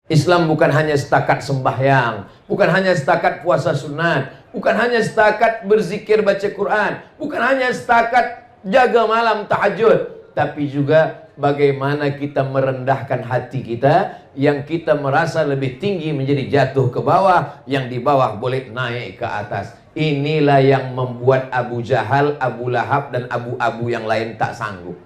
Islam bukan hanya setakat sembahyang, bukan hanya setakat puasa sunat, bukan hanya setakat berzikir baca Quran, bukan hanya setakat jaga malam tahajud, tapi juga bagaimana kita merendahkan hati kita, yang kita merasa lebih tinggi menjadi jatuh ke bawah, yang di bawah boleh naik ke atas. Inilah yang membuat Abu Jahal, Abu Lahab, dan abu-abu yang lain tak sanggup.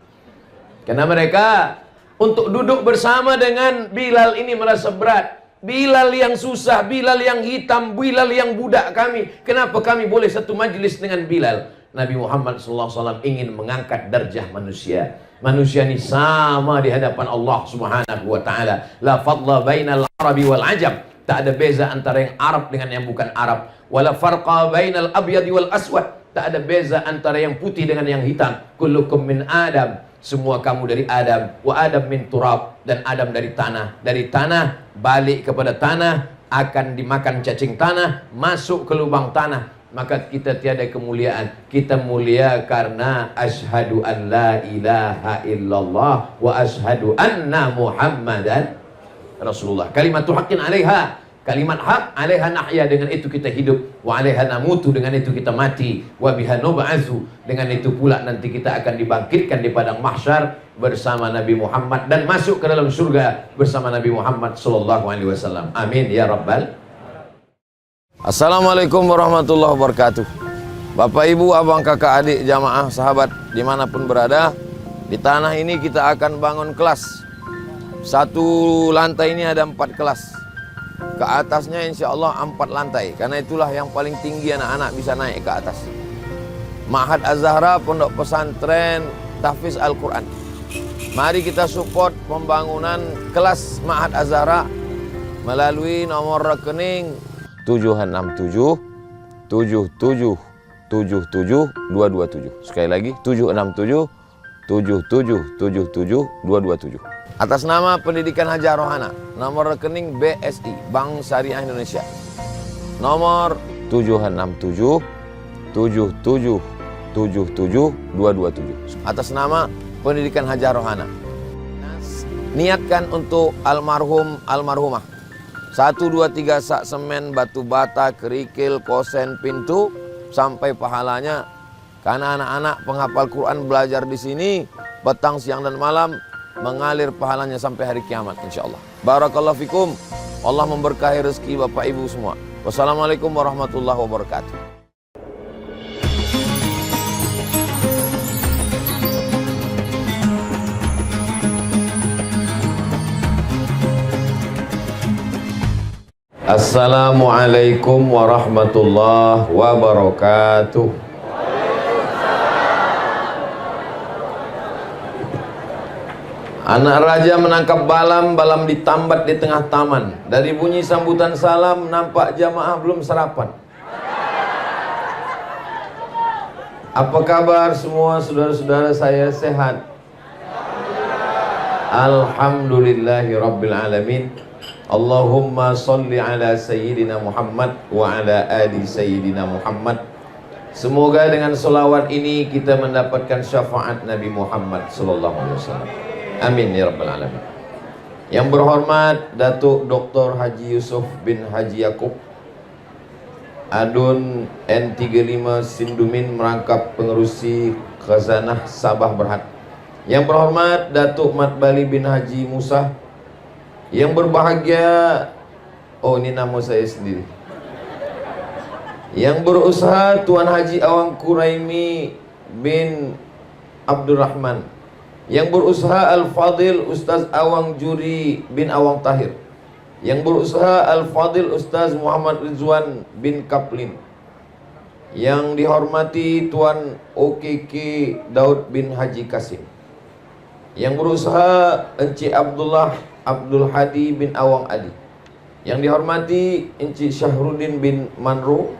Karena mereka untuk duduk bersama dengan Bilal ini merasa berat. Bilal yang susah, Bilal yang hitam, Bilal yang budak kami. Kenapa kami boleh satu majlis dengan Bilal? Nabi Muhammad SAW ingin mengangkat darjah manusia. Manusia ini sama di hadapan Allah Subhanahu wa taala. La fadla bainal Arabi wal Ajam. Tak ada beza antara yang Arab dengan yang bukan Arab. Wala farqa bainal abyadi wal aswad. Tak ada beza antara yang putih dengan yang hitam. Kullukum min Adam. Semua kamu dari Adam. Wa Adam min turab. Dan Adam dari tanah. Dari tanah balik kepada tanah, akan dimakan cacing tanah, masuk ke lubang tanah. Maka kita tiada kemuliaan. Kita mulia karena asyhadu an la ilaha illallah wa asyhadu anna Muhammadan Rasulullah. Kalimatul haqqin 'alaiha. Kalimat hak 'alaiha nahya, dengan itu kita hidup. Wa 'alaiha namutu, dengan itu kita mati. Wa biha nub'atsu, dengan itu pula nanti kita akan dibangkitkan di padang mahsyar bersama Nabi Muhammad dan masuk ke dalam surga bersama Nabi Muhammad sallallahu alaihi wasallam. Amin ya rabbal. Assalamualaikum warahmatullahi wabarakatuh. Bapak, Ibu, abang, kakak, adik, jamaah, sahabat dimanapun berada, di tanah ini kita akan bangun kelas. Satu lantai ini ada 4 kelas. Ke atasnya insya Allah 4 lantai. Karena itulah yang paling tinggi anak-anak bisa naik ke atas. Ma'had Az-Zahra, pondok pesantren tahfiz Al-Quran. Mari kita support pembangunan kelas Ma'had Az-Zahra melalui nomor rekening 767 77 77 227. Sekali lagi 767 77 77 227. Atas nama Pendidikan Hajah Rohana, nomor rekening BSI, Bank Syariah Indonesia. Nomor 767 77 77 227. Atas nama Pendidikan Hajah Rohana. Niatkan untuk almarhum almarhumah. 1, 2, 3 sak semen, batu bata, kerikil, kosen, pintu, sampai pahalanya. Karena anak-anak penghafal Quran belajar di sini petang, siang, dan malam, mengalir pahalanya sampai hari kiamat insyaallah. Barakallahu fikum. Allah memberkahi rezeki Bapak Ibu semua. Wassalamualaikum warahmatullahi wabarakatuh. Assalamualaikum warahmatullahi wabarakatuh. Anak raja menangkap balam, balam ditambat di tengah taman. Dari bunyi sambutan salam nampak jamaah belum sarapan. Apa kabar semua saudara-saudara saya, sehat? Alhamdulillahi rabbil alamin. Allahumma salli ala Sayyidina Muhammad wa ala ali Sayyidina Muhammad. Semoga dengan selawat ini kita mendapatkan syafaat Nabi Muhammad sallallahu alaihi wasallam. Amin ya rabbal alamin. Yang berhormat Datuk Dr. Haji Yusuf bin Haji Yakub, Adun N35 Sindumin, merangkap pengerusi Khazanah Sabah Berhad. Yang berhormat Datuk Mat Bali bin Haji Musa. Yang berbahagia, oh ini nama saya sendiri. Yang berusaha Tuan Haji Awang Kuraimi bin Abdurrahman. Yang berusaha Al-Fadil Ustaz Awang Juri bin Awang Tahir. Yang berusaha Al-Fadil Ustaz Muhammad Rizwan bin Kaplin. Yang dihormati Tuan OKK Daud bin Haji Kasim. Yang berusaha Encik Abdullah Abdul Hadi bin Awang Adi. Yang dihormati Encik Syahruddin bin Manro,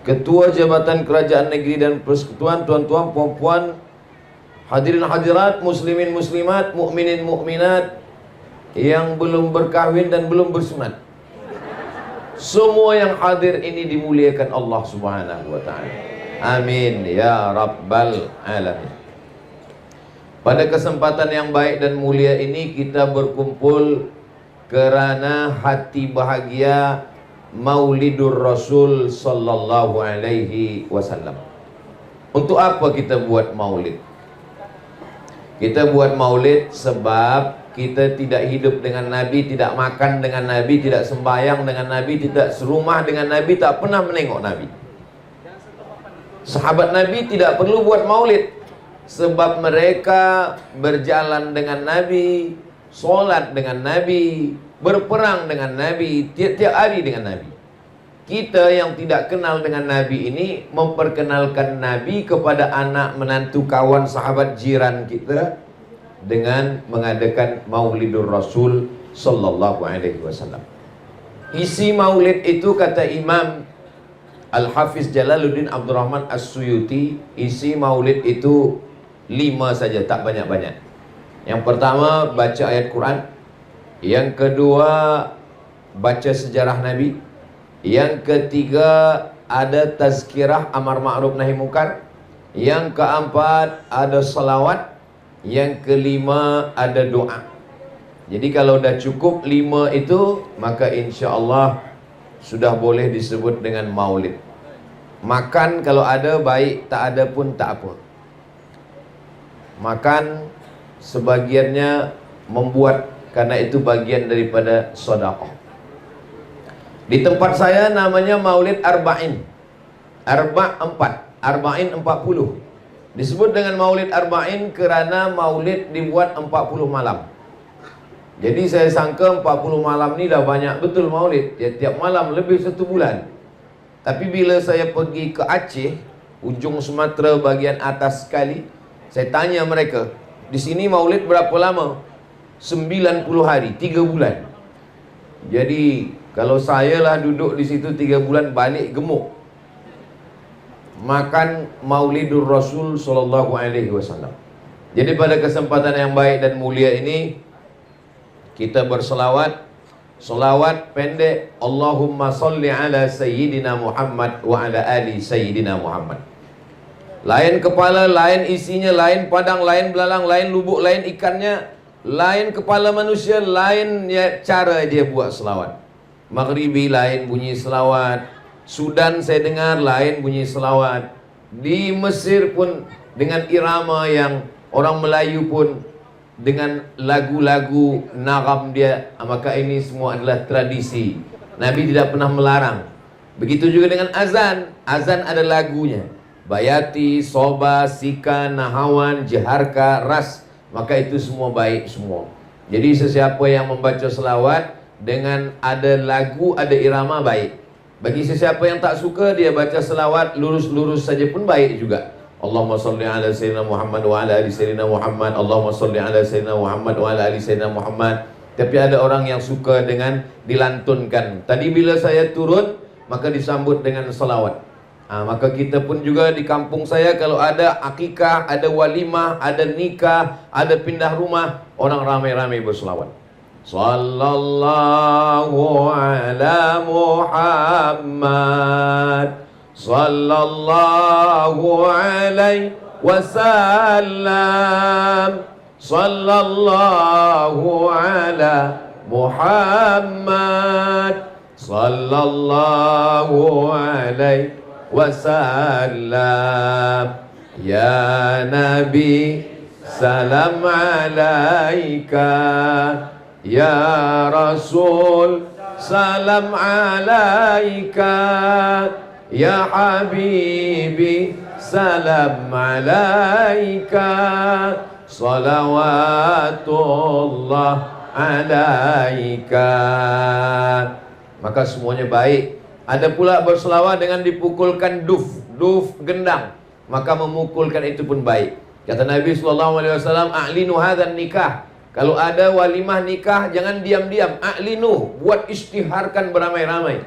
Ketua Jabatan Kerajaan Negeri dan Persekutuan, tuan-tuan, puan-puan, hadirin hadirat, muslimin muslimat, mukminin mukminat yang belum berkahwin dan belum bersunat. Semua yang hadir ini dimuliakan Allah Subhanahu wa taala. Amin ya rabbal alamin. Pada kesempatan yang baik dan mulia ini kita berkumpul kerana hati bahagia Maulidur Rasul sallallahu alaihi wasallam. Untuk apa kita buat maulid? Kita buat maulid sebab kita tidak hidup dengan Nabi, tidak makan dengan Nabi, tidak sembahyang dengan Nabi, tidak serumah dengan Nabi, tak pernah menengok Nabi. Sahabat Nabi tidak perlu buat maulid sebab mereka berjalan dengan Nabi, solat dengan Nabi, berperang dengan Nabi, tiap-tiap hari dengan Nabi. Kita yang tidak kenal dengan Nabi ini memperkenalkan Nabi kepada anak, menantu, kawan, sahabat, jiran kita dengan mengadakan Maulidur Rasul sallallahu alaihi wasallam. Isi maulid itu kata Imam Al-Hafiz Jalaluddin Abdurrahman As-Suyuti, isi maulid itu 5 saja, tak banyak-banyak. Yang pertama baca ayat Quran, yang kedua baca sejarah Nabi, yang ketiga ada tazkirah amar ma'ruf nahi munkar, yang keempat ada salawat, yang kelima ada doa. Jadi kalau dah cukup 5 itu, maka insya Allah sudah boleh disebut dengan maulid. Makan kalau ada baik, tak ada pun tak apa. Makan sebagiannya membuat, karena itu bagian daripada sedekah. Di tempat saya namanya Maulid Arba'in. Arba'in 40. Disebut dengan Maulid Arba'in kerana maulid dibuat 40 malam. Jadi saya sangka 40 malam ni dah banyak betul maulid. Tiap malam lebih 1 bulan. Tapi bila saya pergi ke Aceh, ujung Sumatera bagian atas sekali, saya tanya mereka, di sini maulid berapa lama? 90 hari, 3 bulan. Jadi kalau saya lah duduk di situ 3 bulan, balik gemuk. Makan Maulidur Rasul sallallahu alaihi wasallam. Jadi pada kesempatan yang baik dan mulia ini, kita berselawat. Selawat pendek, Allahumma salli ala Sayyidina Muhammad wa ala ali Sayyidina Muhammad. Lain kepala, lain isinya, lain padang, lain belalang, lain lubuk, lain ikannya, lain kepala manusia, lain ya, cara dia buat selawat. Maghribi lain bunyi selawat, Sudan saya dengar lain bunyi selawat, di Mesir pun dengan irama yang orang Melayu pun dengan lagu-lagu nagam dia. Maka ini semua adalah tradisi. Nabi tidak pernah melarang. Begitu juga dengan azan. Azan ada lagunya, Bayati, Soba, Sika, Nahawan, Jaharka, Ras. Maka itu semua baik semua. Jadi sesiapa yang membaca selawat dengan ada lagu, ada irama, baik. Bagi sesiapa yang tak suka, dia baca selawat lurus-lurus saja pun baik juga. Allahumma salli ala Sayyidina Muhammad wa ala ali Sayyidina Muhammad. Allahumma salli ala Sayyidina Muhammad wa ala ali Sayyidina Muhammad. Tapi ada orang yang suka dengan dilantunkan. Tadi bila saya turun, maka disambut dengan selawat. Maka kita pun juga di kampung saya, kalau ada akikah, ada walimah, ada nikah, ada pindah rumah, orang ramai-ramai berselawat. Sallallahu ala Muhammad, sallallahu alaihi wasallam, sallallahu ala Muhammad, sallallahu alaihi wasallam. Ya Nabi, salam alaika. Ya Rasul, salam alaika. Ya Habibi, salam alaika. Salawatullah alaika. Maka semuanya baik. Ada pula berselawat dengan dipukulkan duf gendang, maka memukulkan itu pun baik. Kata Nabi SAW, a'linu hadzal nikah. Kalau ada walimah nikah, jangan diam-diam, a'linu, buat isytiharkan beramai-ramai.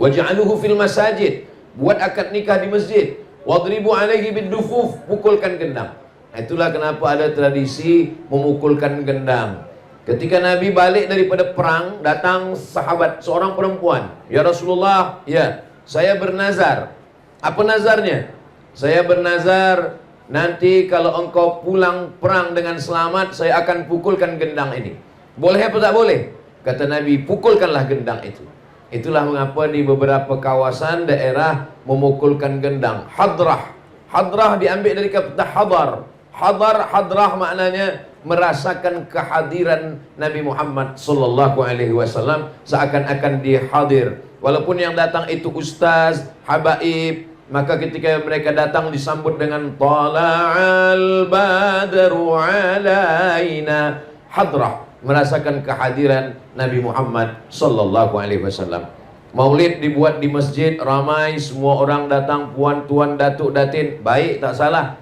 Waj'aluhu fil masajid, buat akad nikah di masjid. Wadribu alaihi bidufuf, pukulkan gendang. Itulah kenapa ada tradisi memukulkan gendang. Ketika Nabi balik daripada perang, datang sahabat, seorang perempuan. Ya Rasulullah, ya, saya bernazar. Apa nazarnya? Saya bernazar, nanti kalau engkau pulang perang dengan selamat, saya akan pukulkan gendang ini. Boleh apa tak boleh? Kata Nabi, pukulkanlah gendang itu. Itulah mengapa di beberapa kawasan daerah memukulkan gendang. Hadrah. Hadrah diambil dari kata hadar. Hadrah maknanya merasakan kehadiran Nabi Muhammad sallallahu alaihi wasallam, seakan-akan dia hadir. Walaupun yang datang itu ustaz, habaib, maka ketika mereka datang disambut dengan tala'al badru alaina. Hadrah, merasakan kehadiran Nabi Muhammad sallallahu alaihi wasallam. Maulid dibuat di masjid, ramai, semua orang datang, puan, tuan, datuk, datin, baik, tak salah.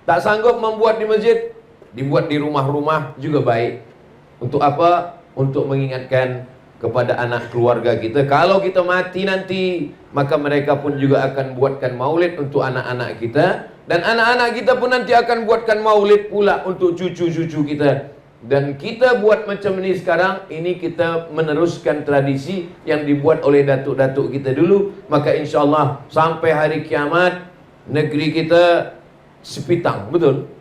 Tak sanggup membuat di masjid, dibuat di rumah-rumah juga baik. Untuk apa? Untuk mengingatkan kepada anak keluarga kita, kalau kita mati nanti, maka mereka pun juga akan buatkan maulid untuk anak-anak kita, dan anak-anak kita pun nanti akan buatkan maulid pula untuk cucu-cucu kita. Dan kita buat macam ini sekarang, ini kita meneruskan tradisi yang dibuat oleh datuk-datuk kita dulu. Maka insya Allah sampai hari kiamat negeri kita sepitang, betul?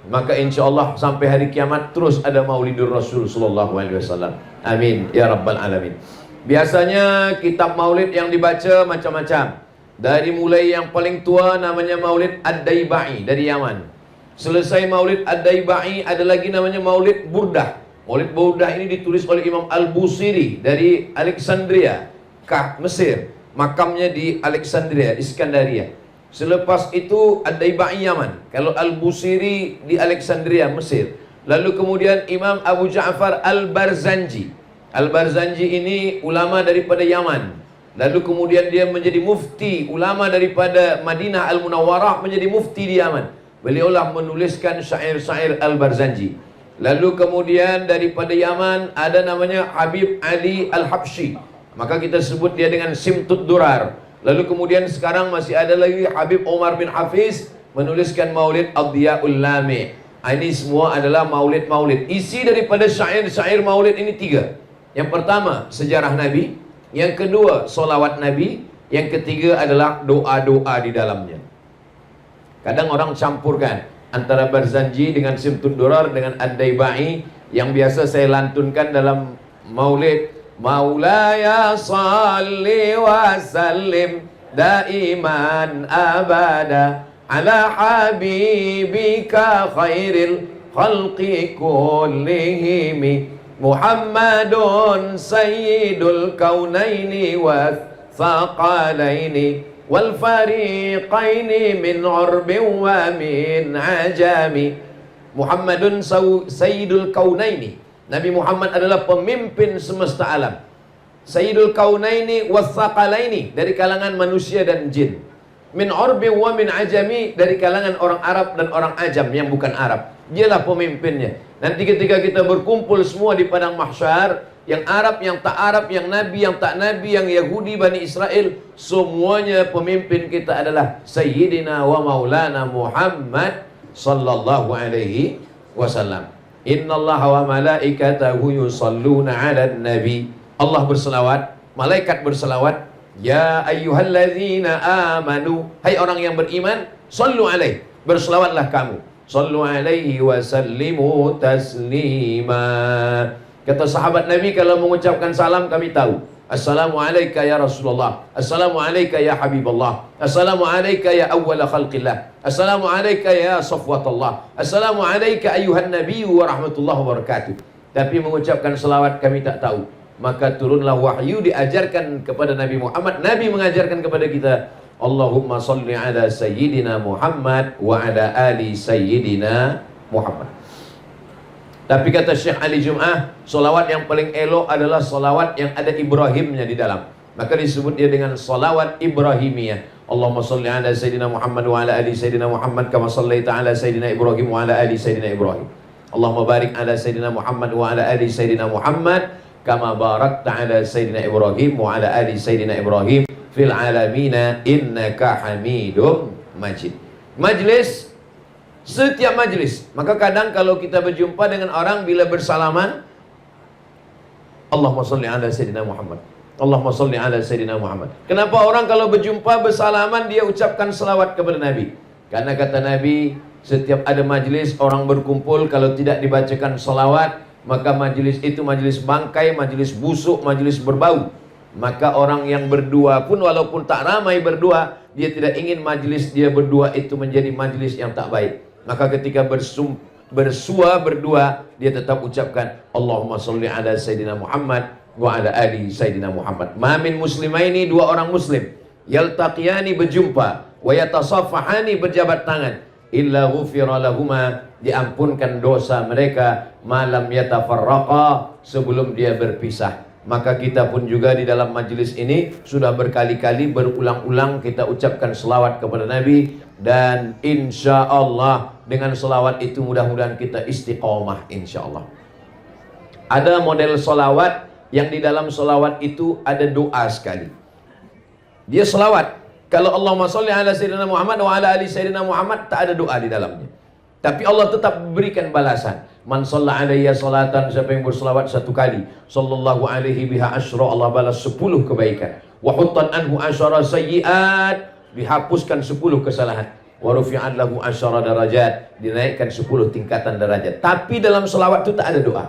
Maka insya Allah sampai hari kiamat terus ada Maulidur Rasul sallallahu alaihi wasallam. Amin ya rabbal alamin. Biasanya kitab maulid yang dibaca macam-macam. Dari mulai yang paling tua namanya Maulid Ad-Daibai dari Yaman. Selesai Maulid Ad-Daibai ada lagi namanya Maulid Burdah. Maulid Burdah ini ditulis oleh Imam Al-Busiri dari Alexandria, Mesir. Makamnya di Alexandria, Iskandaria. Selepas itu Ad-Daibai Yaman. Kalau Al-Busiri di Alexandria, Mesir. Lalu kemudian Imam Abu Ja'far Al-Barzanji. Al-Barzanji ini ulama daripada Yaman. Lalu kemudian dia menjadi mufti, ulama daripada Madinah Al-Munawwarah menjadi mufti di Yaman. Beliaulah menuliskan syair-syair Al-Barzanji. Lalu kemudian daripada Yaman ada namanya Habib Ali Al-Habsyi. Maka kita sebut dia dengan Simtud Durar. Lalu kemudian sekarang masih ada lagi Habib Omar bin Hafiz menuliskan Maulid Ad-Diya'ul Lami'. Ini semua adalah maulid-maulid. Isi daripada syair-syair maulid ini 3. Yang pertama, sejarah Nabi. Yang kedua, solawat Nabi. Yang ketiga adalah doa-doa di dalamnya. Kadang orang campurkan antara Barzanji dengan Simtud Durar dengan Ad-Daibai. Yang biasa saya lantunkan dalam maulid, Maulaya salli wa sallim daiman abada ala habibika khairil khalqi kullihim Muhammadun sayyidul kaunaini wa thaqalaini wal fariqaini min urbin wa min ajami. Muhammadun sayyidul kaunaini, Nabi Muhammad adalah pemimpin semesta alam. Sayyidul kaunaini wa thaqalaini, dari kalangan manusia dan jin. Min urbin wa min ajami, dari kalangan orang Arab dan orang ajam yang bukan Arab. Dialah pemimpinnya. Nanti ketika kita berkumpul semua di padang mahsyar, yang Arab, yang tak Arab, yang Nabi, yang tak Nabi, yang Yahudi, Bani Israel, semuanya pemimpin kita adalah Sayyidina wa Maulana Muhammad sallallahu alaihi wasallam. Innallaha wa malaikatahu yusalluna 'alan nabi. Allah berselawat, malaikat berselawat. Ya ayyuhalladzina amanu, hai orang yang beriman, sallu alaihi, berselawatlah kamu. Sallu alaihi wa sallimu taslima. Kata sahabat Nabi, kalau mengucapkan salam kami tahu. Assalamu alayka ya Rasulullah, Assalamu alayka ya Habibullah, Assalamu alayka ya awwala khalqillah, Assalamu alayka ya Safwatullah, Assalamu alayka ayuhan Nabi wa rahmatullahi wa barakatuh. Tapi mengucapkan selawat kami tak tahu. Maka turunlah wahyu diajarkan kepada Nabi Muhammad. Nabi mengajarkan kepada kita, Allahumma salli ala Sayyidina Muhammad wa ala ali Sayyidina Muhammad. Tapi kata Syekh Ali Jum'ah, solawat yang paling elok adalah solawat yang ada Ibrahimnya di dalam. Maka disebut dia dengan solawat Ibrahimiyah. Allahumma salli ala Sayyidina Muhammad wa ala ali Sayyidina Muhammad kama sallaita ala Sayyidina Ibrahim wa ala ali Sayyidina Ibrahim. Allahumma barik ala Sayyidina Muhammad wa ala ali Sayyidina Muhammad kama barakta ala Sayyidina Ibrahim wa ala ali Sayyidina Ibrahim fil alamina innaka hamidum majid. Majlis, setiap majlis. Maka kadang kalau kita berjumpa dengan orang, bila bersalaman, Allahumma salli ala Sayyidina Muhammad, Allahumma salli ala Sayyidina Muhammad. Kenapa orang kalau berjumpa bersalaman dia ucapkan selawat kepada Nabi? Karena kata Nabi, setiap ada majlis orang berkumpul, kalau tidak dibacakan selawat, maka majelis itu majelis bangkai, majelis busuk, majelis berbau. Maka orang yang berdua pun walaupun tak ramai berdua, dia tidak ingin majelis dia berdua itu menjadi majelis yang tak baik. Maka ketika bersua berdua, dia tetap ucapkan Allahumma sholli ala Sayyidina Muhammad wa ala ali Sayyidina Muhammad. Ma min muslimaini, dua orang muslim, yaltaqiyani berjumpa, wa yatasaffahani berjabat tangan, illa ghufira lahuma, diampunkan dosa mereka, malam yatafarraqa, sebelum dia berpisah. Maka kita pun juga di dalam majlis ini sudah berkali-kali berulang-ulang kita ucapkan selawat kepada Nabi, dan insya Allah dengan selawat itu mudah-mudahan kita istiqomah insya Allah. Ada model selawat yang di dalam selawat itu ada doa sekali. Dia selawat, kalau Allahumma sholli ala Sayyidina Muhammad wa ala ali Sayyidina Muhammad, tak ada doa di dalamnya. Tapi Allah tetap berikan balasan. Man shalla alayya salatan, siapa yang berselawat satu kali, sallallahu alaihi biha asyra, Allah balas 10 kebaikan. Wa huttan anhu asyara sayyiat, dihapuskan 10 kesalahan. Wa rufi'an lahu asyara darajat, dinaikkan 10 tingkatan derajat. Tapi dalam selawat itu tak ada doa.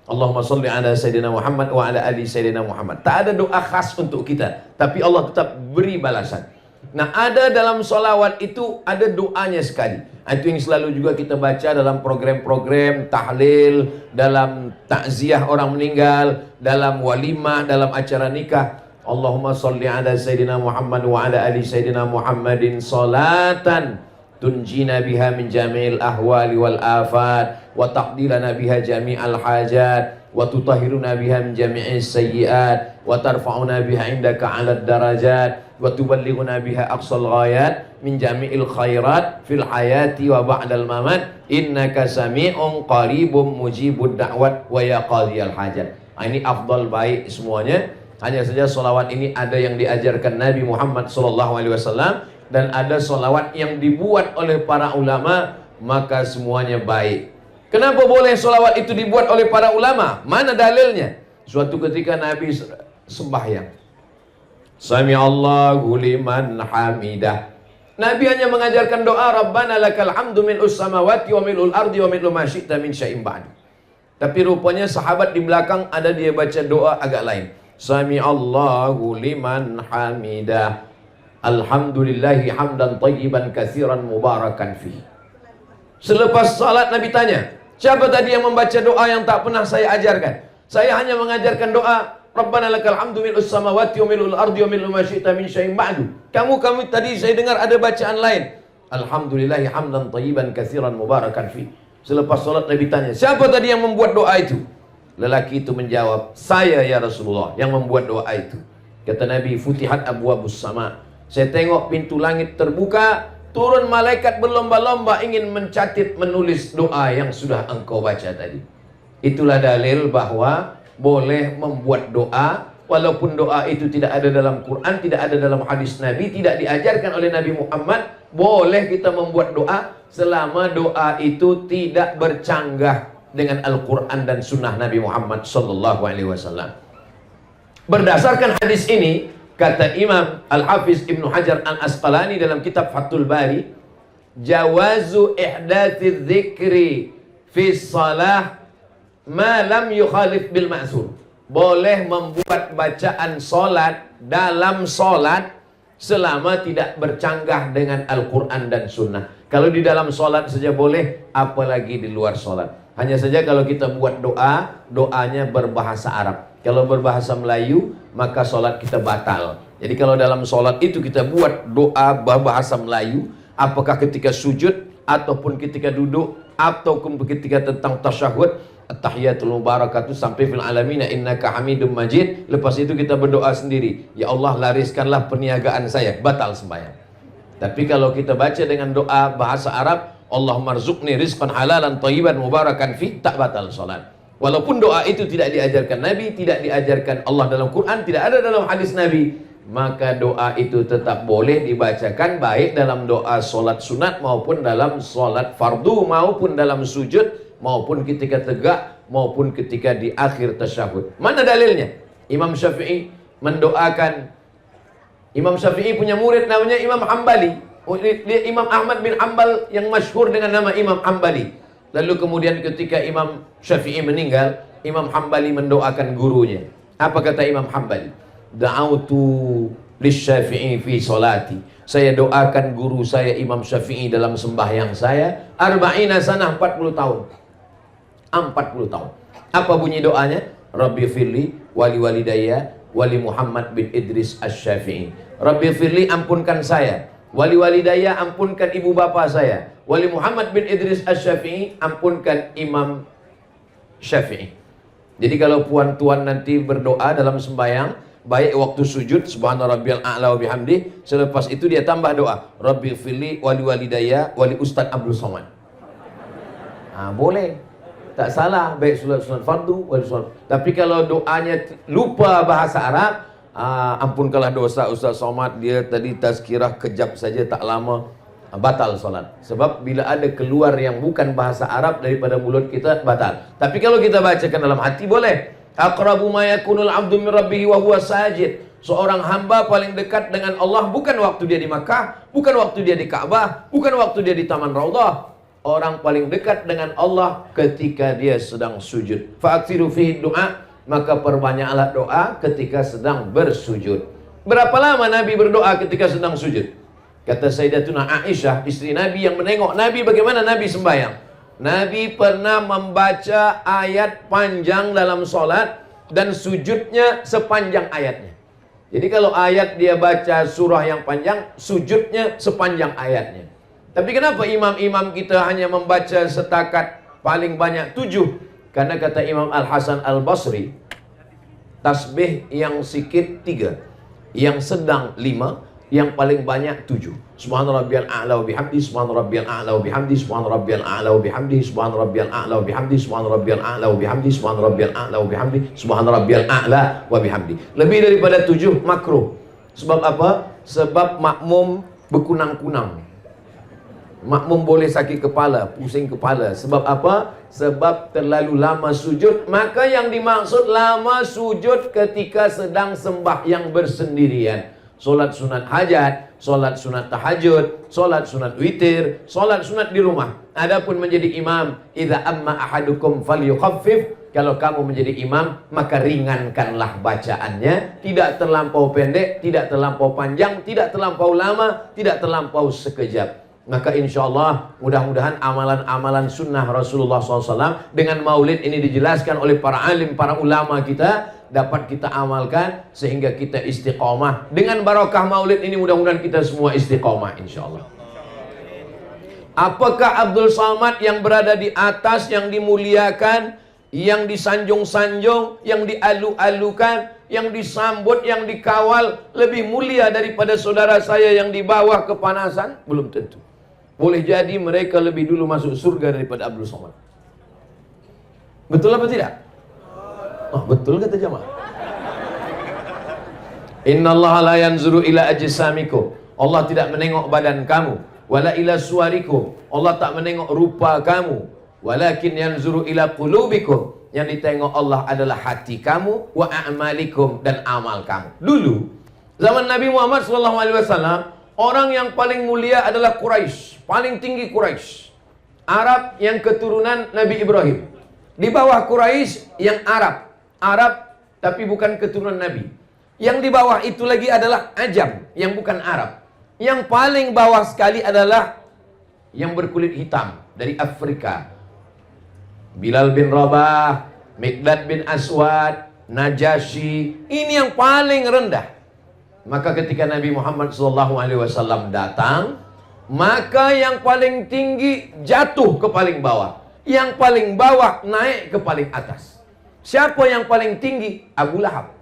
Allahumma sholli ala Sayyidina Muhammad wa ala ali Sayyidina Muhammad. Tak ada doa khas untuk kita, tapi Allah tetap beri balasan. Nah, ada dalam sholawat itu ada doanya sekali. Itu yang selalu juga kita baca dalam program-program tahlil, dalam takziah orang meninggal, dalam walimah, dalam acara nikah. Allahumma sholli ala Sayyidina Muhammad wa ala ali Sayyidina Muhammadin salatan tunjina biha min jami'il ahwali wal afat, wa taqdilana biha jami'al hajat, wa tutahhiruna biha min jami'is sayyiat, wa tarfa'una biha indaka 'alad darajat, wa tuballighuna biha aqsal ghayat min jami'il khairat fil hayati wa ba'dal mamat, innaka sami'un qaribum mujibud da'wat wa ya qadhiyal hajat. Ini afdal baik semuanya. Hanya saja solawat ini ada yang diajarkan Nabi Muhammad SAW, dan ada solawat yang dibuat oleh para ulama, maka semuanya baik. Kenapa boleh solawat itu dibuat oleh para ulama? Mana dalilnya? Suatu ketika Nabi sembahyang, Sami Allahu liman hamidah. Nabi hanya mengajarkan doa Rabbana lakal hamdu mil'us samawati wa mil'ul ardi wa mil'u ma syi'ta min syai'in ba'du. Tapi rupanya sahabat di belakang ada dia baca doa agak lain. Sami Allahu liman hamidah. Alhamdulillahi hamdan tayyiban katsiran mubarakan fihi. Selepas salat Nabi tanya, siapa tadi yang membaca doa yang tak pernah saya ajarkan? Saya hanya mengajarkan doa Rabbana lakal hamdu mil'us samawati wa mil'ul ardi wa mil'u ma syi'ta min syai'in ba'du. Kamu tadi saya dengar ada bacaan lain. Alhamdulillahi hamdan tayyiban katsiran mubarakan fihi. Selepas salat Nabi tanya, siapa tadi yang membuat doa itu? Lelaki itu menjawab, saya ya Rasulullah yang membuat doa itu. Kata Nabi, futihat abwabus sama. Saya tengok pintu langit terbuka, turun malaikat berlomba-lomba ingin mencatat, menulis doa yang sudah engkau baca tadi. Itulah dalil bahwa boleh membuat doa, walaupun doa itu tidak ada dalam Quran, tidak ada dalam hadis Nabi, tidak diajarkan oleh Nabi Muhammad. Boleh kita membuat doa selama doa itu tidak bercanggah dengan Al-Quran dan Sunnah Nabi Muhammad SAW. Berdasarkan hadis ini, kata Imam Al-Hafiz Ibnu Hajar Al-Asqalani dalam kitab Fathul Bari, jawazu ihdatsiz dzikri fi shalah ma lam yukhalif bil ma'thur. Boleh membuat bacaan solat dalam solat selama tidak bercanggah dengan Al-Quran dan Sunnah. Kalau di dalam solat saja boleh, apalagi di luar solat. Hanya saja kalau kita buat doa, doanya berbahasa Arab. Kalau berbahasa Melayu, maka solat kita batal. Jadi kalau dalam solat itu kita buat doa berbahasa Melayu, apakah ketika sujud, ataupun ketika duduk, ataupun ketika tentang tasyahud, at-tahiyatul mubarakatuh sampai fil alamina innaka hamidum majid. Lepas itu kita berdoa sendiri, ya Allah lariskanlah perniagaan saya, batal sembahyang. Tapi kalau kita baca dengan doa bahasa Arab, Allahumma rzuqni rizqan halalan thayyiban mubarakan fi, tak batal salat. Walaupun doa itu tidak diajarkan Nabi, tidak diajarkan Allah dalam Quran, tidak ada dalam hadis Nabi, maka doa itu tetap boleh dibacakan, baik dalam doa solat sunat maupun dalam solat fardu, maupun dalam sujud, maupun ketika tegak, maupun ketika di akhir tasyahud. Mana dalilnya? Imam Syafi'i mendoakan. Imam Syafi'i punya murid namanya Imam Hambali. Dia Imam Ahmad bin Hanbal yang masyhur dengan nama Imam Hambali. Lalu kemudian ketika Imam Syafi'i meninggal, Imam Hambali mendoakan gurunya. Apa kata Imam Hambali? Da'autu lisyafi'i fi solati. Saya doakan guru saya Imam Syafi'i dalam sembahyang saya. Arba'ina sanah, 40 tahun. 40 tahun. Apa bunyi doanya? Rabbi firli wali walidayya wali Muhammad bin Idris Asy-Syafi'i. Rabbi firli, ampunkan saya. Wali walidayya, ampunkan ibu bapa saya. Wali Muhammad bin Idris Asy-Syafi'i, ampunkan Imam Syafi'i. Jadi kalau puan-tuan nanti berdoa dalam sembahyang, baik waktu sujud subhana rabbiyal a'la wa bihamdi, selepas itu dia tambah doa Rabbi firli wali walidayya wali Ustaz Abdul Somad. Boleh, tak salah, baik sunat fardu wali sunat. Tapi kalau doanya lupa bahasa Arab, ampunkanlah dosa Ustaz Somad, dia tadi tazkirah kejap saja tak lama, batal solat. Sebab bila ada keluar yang bukan bahasa Arab daripada mulut kita, batal. Tapi kalau kita bacakan dalam hati, boleh. Aqrabu ma yakunul 'abdu min rabbih wa huwa sajid. Seorang hamba paling dekat dengan Allah bukan waktu dia di Makkah, bukan waktu dia di Ka'bah, bukan waktu dia di Taman Raudhah. Orang paling dekat dengan Allah ketika dia sedang sujud. Fa'aksiru fihi du'a, maka perbanyaklah doa ketika sedang bersujud. Berapa lama Nabi berdoa ketika sedang sujud? Kata Sayyidatuna Aisyah, istri Nabi yang menengok Nabi bagaimana Nabi sembahyang. Nabi pernah membaca ayat panjang dalam solat dan sujudnya sepanjang ayatnya. Jadi kalau ayat dia baca surah yang panjang, sujudnya sepanjang ayatnya. Tapi kenapa imam-imam kita hanya membaca setakat paling banyak 7? Karena kata Imam Al-Hasan Al-Basri, tasbih yang sikit 3, yang sedang 5, yang paling banyak 7. Subhana rabbiyal a'la wa bihamdi, subhana rabbiyal a'la wa bihamdi, subhana rabbiyal a'la wa bihamdi, subhana rabbiyal a'la wa bihamdi, subhana rabbiyal a'la wa bihamdi, subhana rabbiyal a'la wa bihamdi, subhana rabbiyal a'la wa bihamdi. Lebih daripada 7 makruh. Sebab apa? Sebab makmum berkunang-kunang. Makmum boleh sakit kepala, pusing kepala. Sebab apa? Sebab terlalu lama sujud. Maka yang dimaksud lama sujud ketika sedang sembahyang bersendirian. Solat sunat hajat, solat sunat tahajud, solat sunat witir, solat sunat di rumah. Adapun menjadi imam, idza amma ahadukum falyukhaffif, kalau kamu menjadi imam maka ringankanlah bacaannya, tidak terlampau pendek, tidak terlampau panjang, tidak terlampau lama, tidak terlampau sekejap. Maka insya Allah mudah-mudahan amalan-amalan sunnah Rasulullah SAW dengan maulid ini dijelaskan oleh para alim, para ulama kita, dapat kita amalkan sehingga kita istiqomah. Dengan barakah maulid ini mudah-mudahan kita semua istiqomah insya Allah. Apakah Abdul Somad yang berada di atas, yang dimuliakan, yang disanjung-sanjung, yang dialu-alukan, yang disambut, yang dikawal lebih mulia daripada saudara saya yang di bawah kepanasan? Belum tentu. Boleh jadi mereka lebih dulu masuk surga daripada Abdul Somad. Betul apa tidak? Betul kata jamaah. Innallaha la yanzuru ila ajsamikum. Allah tidak menengok badan kamu. Wala ila suwarikum. Allah tak menengok rupa kamu. Walakin yanzuru ila qulubikum. Yang ditengok Allah adalah hati kamu, wa a'malikum, dan amal kamu. Dulu zaman Nabi Muhammad SAW, orang yang paling mulia adalah Quraisy, paling tinggi Quraisy. Arab yang keturunan Nabi Ibrahim. Di bawah Quraisy yang Arab. Arab tapi bukan keturunan Nabi. Yang di bawah itu lagi adalah Ajam yang bukan Arab. Yang paling bawah sekali adalah yang berkulit hitam dari Afrika. Bilal bin Rabah, Miqdad bin Aswad, Najasyi. Ini yang paling rendah. Maka ketika Nabi Muhammad SAW datang, maka yang paling tinggi jatuh ke paling bawah, yang paling bawah naik ke paling atas. Siapa yang paling tinggi? Abu Lahab.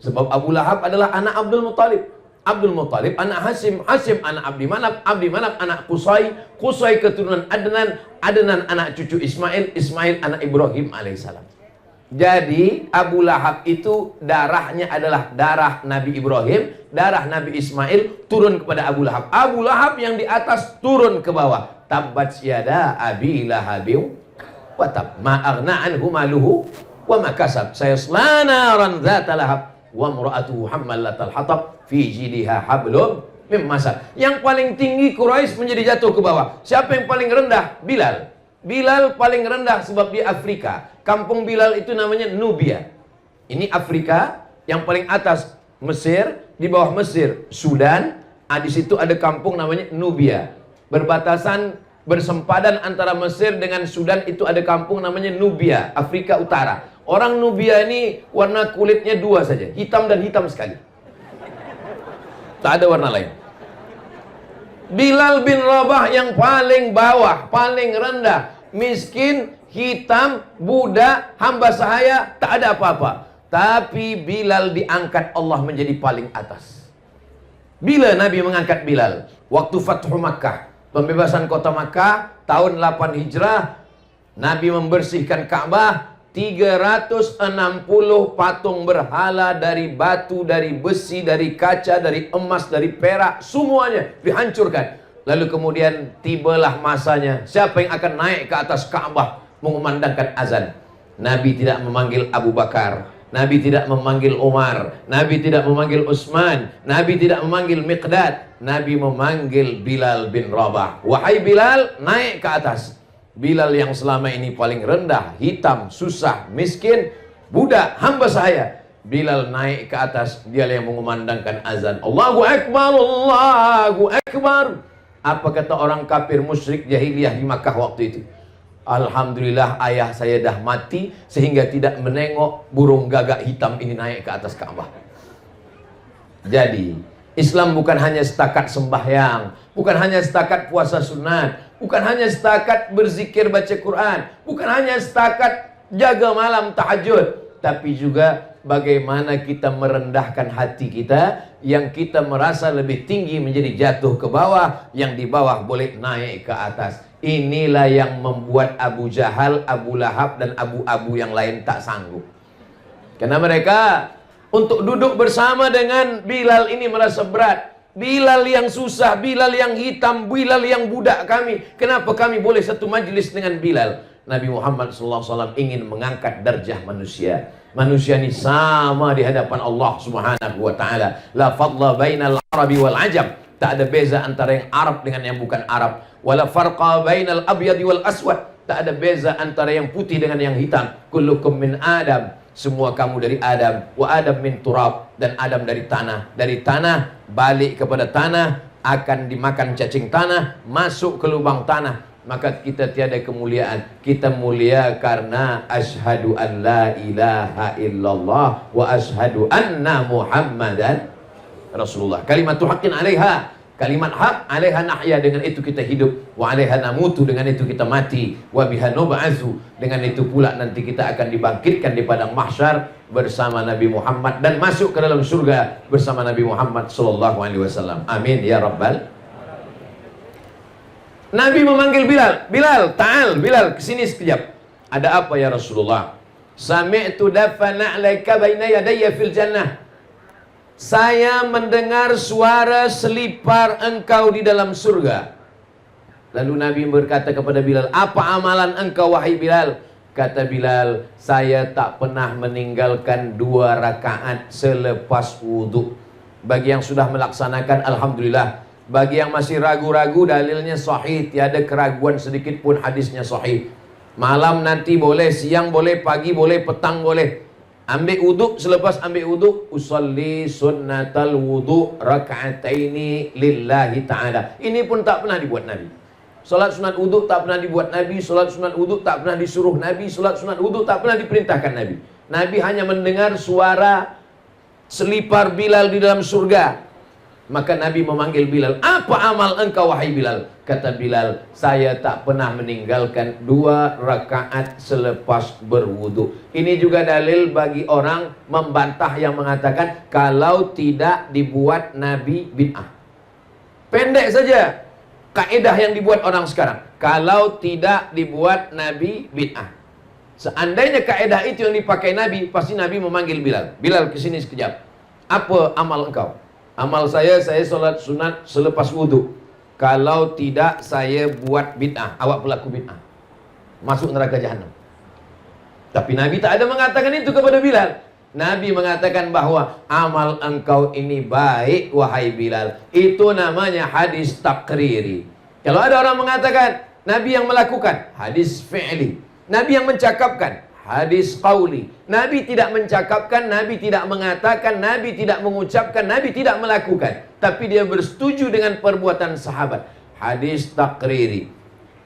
Sebab Abu Lahab adalah anak Abdul Muttalib. Abdul Muttalib anak Hasim, Hasim anak Abdi Manaf, Abdi Manaf anak Qusay, Qusay keturunan Adnan, Adnan anak cucu Ismail, Ismail anak Ibrahim alaihissalam. Jadi Abu Lahab itu darahnya adalah darah Nabi Ibrahim, darah Nabi Ismail turun kepada Abu Lahab. Abu Lahab yang di atas turun ke bawah. Tabbat yada Abi Lahabin wa tab, ma aghna anhu maluhu wa ma kasab, sayasla naran dzata lahab wa imra'atuhu hammalatal hatab fi jidha hablum min masad. Yang paling tinggi Quraisy menjadi jatuh ke bawah. Siapa yang paling rendah? Bilal. Bilal paling rendah sebab di Afrika. Kampung Bilal itu namanya Nubia. Ini Afrika, yang paling atas Mesir, di bawah Mesir Sudan. Di situ ada kampung namanya Nubia. Berbatasan, bersempadan antara Mesir dengan Sudan itu ada kampung namanya Nubia, Afrika Utara. Orang Nubia ini warna kulitnya dua saja, hitam dan hitam sekali. Tak ada warna lain. Bilal bin Rabah yang paling bawah, paling rendah, miskin, hitam, budak, hamba sahaya, tak ada apa-apa. Tapi Bilal diangkat Allah menjadi paling atas. Bila Nabi mengangkat Bilal? Waktu Fathu Makkah, pembebasan kota Makkah, tahun 8 Hijrah, Nabi membersihkan Ka'bah. 360 patung berhala dari batu, dari besi, dari kaca, dari emas, dari perak, semuanya dihancurkan. Lalu kemudian tibalah masanya, siapa yang akan naik ke atas Ka'bah mengumandangkan azan? Nabi tidak memanggil Abu Bakar, Nabi tidak memanggil Umar, Nabi tidak memanggil Utsman, Nabi tidak memanggil Miqdad, Nabi memanggil Bilal bin Rabah. Wahai Bilal, naik ke atas. Bilal yang selama ini paling rendah, hitam, susah, miskin, budak, hamba sahaya. Bilal naik ke atas, dia yang mengumandangkan azan. Allahu Akbar, Allahu Akbar. Apa kata orang kafir musyrik jahiliyah di Makkah waktu itu? Alhamdulillah ayah saya dah mati sehingga tidak menengok burung gagak hitam ini naik ke atas Ka'bah. Jadi Islam bukan hanya setakat sembahyang, bukan hanya setakat puasa sunat, bukan hanya setakat berzikir baca Quran, bukan hanya setakat jaga malam tahajud, tapi juga bagaimana kita merendahkan hati kita, yang kita merasa lebih tinggi menjadi jatuh ke bawah, yang di bawah boleh naik ke atas. Inilah yang membuat Abu Jahal, Abu Lahab, dan abu-abu yang lain tak sanggup. Karena mereka untuk duduk bersama dengan Bilal ini merasa berat. Bilal yang susah, Bilal yang hitam, Bilal yang budak kami. Kenapa kami boleh satu majlis dengan Bilal? Nabi Muhammad SAW ingin mengangkat darjah manusia. Manusia ini sama di hadapan Allah Subhanahu wa taala. La fadla bainal Arabi wal Ajam. Tak ada beza antara yang Arab dengan yang bukan Arab. Wala farqa bainal abyadi wal aswad. Tak ada beza antara yang putih dengan yang hitam. Kullukum min Adam. Semua kamu dari Adam. Wa Adam min turab. Dan Adam dari tanah. Dari tanah balik kepada tanah, akan dimakan cacing tanah, masuk ke lubang tanah. Maka kita tiada kemuliaan. Kita mulia karena asyhadu an la ilaha illallah wa asyhadu anna Muhammadan Rasulullah. Kalimatu haqqin 'alaiha. Kalimat hak 'alaiha nahya, dengan itu kita hidup. Wa 'alaiha namutu, dengan itu kita mati. Wa biha nub'atsu, dengan itu pula nanti kita akan dibangkitkan di padang mahsyar bersama Nabi Muhammad dan masuk ke dalam surga bersama Nabi Muhammad sallallahu alaihi wasallam. Amin ya rabbal. Nabi memanggil Bilal, Bilal, ta'al, Bilal, kesini sekejap. Ada apa ya Rasulullah? Sami'tu dafana 'alaika baina yadayya fil jannah. Saya mendengar suara selipar engkau di dalam surga. Lalu Nabi berkata kepada Bilal, apa amalan engkau wahai Bilal? Kata Bilal, saya tak pernah meninggalkan 2 rakaat selepas wudhu. Bagi yang sudah melaksanakan, alhamdulillah. Bagi yang masih ragu-ragu, dalilnya sahih, tiada keraguan sedikit pun, hadisnya sahih. Malam nanti boleh, siang boleh, pagi boleh, petang boleh. Ambil wuduk, selepas ambil wuduk, usalli sunnatal wuduk raka'ataini lillahi ta'ala. Ini pun tak pernah dibuat Nabi. Salat sunat wuduk tak pernah dibuat Nabi. Salat sunat wuduk tak pernah disuruh Nabi. Salat sunat wuduk tak pernah diperintahkan Nabi. Nabi hanya mendengar suara selipar Bilal di dalam surga. Maka Nabi memanggil Bilal, apa amal engkau wahai Bilal? Kata Bilal, saya tak pernah meninggalkan 2 rakaat selepas berwudu. Ini juga dalil bagi orang membantah yang mengatakan kalau tidak dibuat Nabi bid'ah. Pendek saja kaidah yang dibuat orang sekarang, kalau tidak dibuat Nabi bid'ah. Seandainya kaidah itu yang dipakai Nabi, pasti Nabi memanggil Bilal, Bilal kesini sekejap. Apa amal engkau? Amal saya solat sunat selepas wudhu. Kalau tidak, saya buat bid'ah. Awak pelaku bid'ah, masuk neraka jahanam. Tapi Nabi tak ada mengatakan itu kepada Bilal. Nabi mengatakan bahwa amal engkau ini baik wahai Bilal. Itu namanya hadis takriri. Kalau ada orang mengatakan Nabi yang melakukan, hadis fi'li. Nabi yang mencakapkan, hadis qauli. Nabi tidak mencakapkan, Nabi tidak mengatakan, Nabi tidak mengucapkan, Nabi tidak melakukan, tapi dia bersetuju dengan perbuatan sahabat, hadis takriri.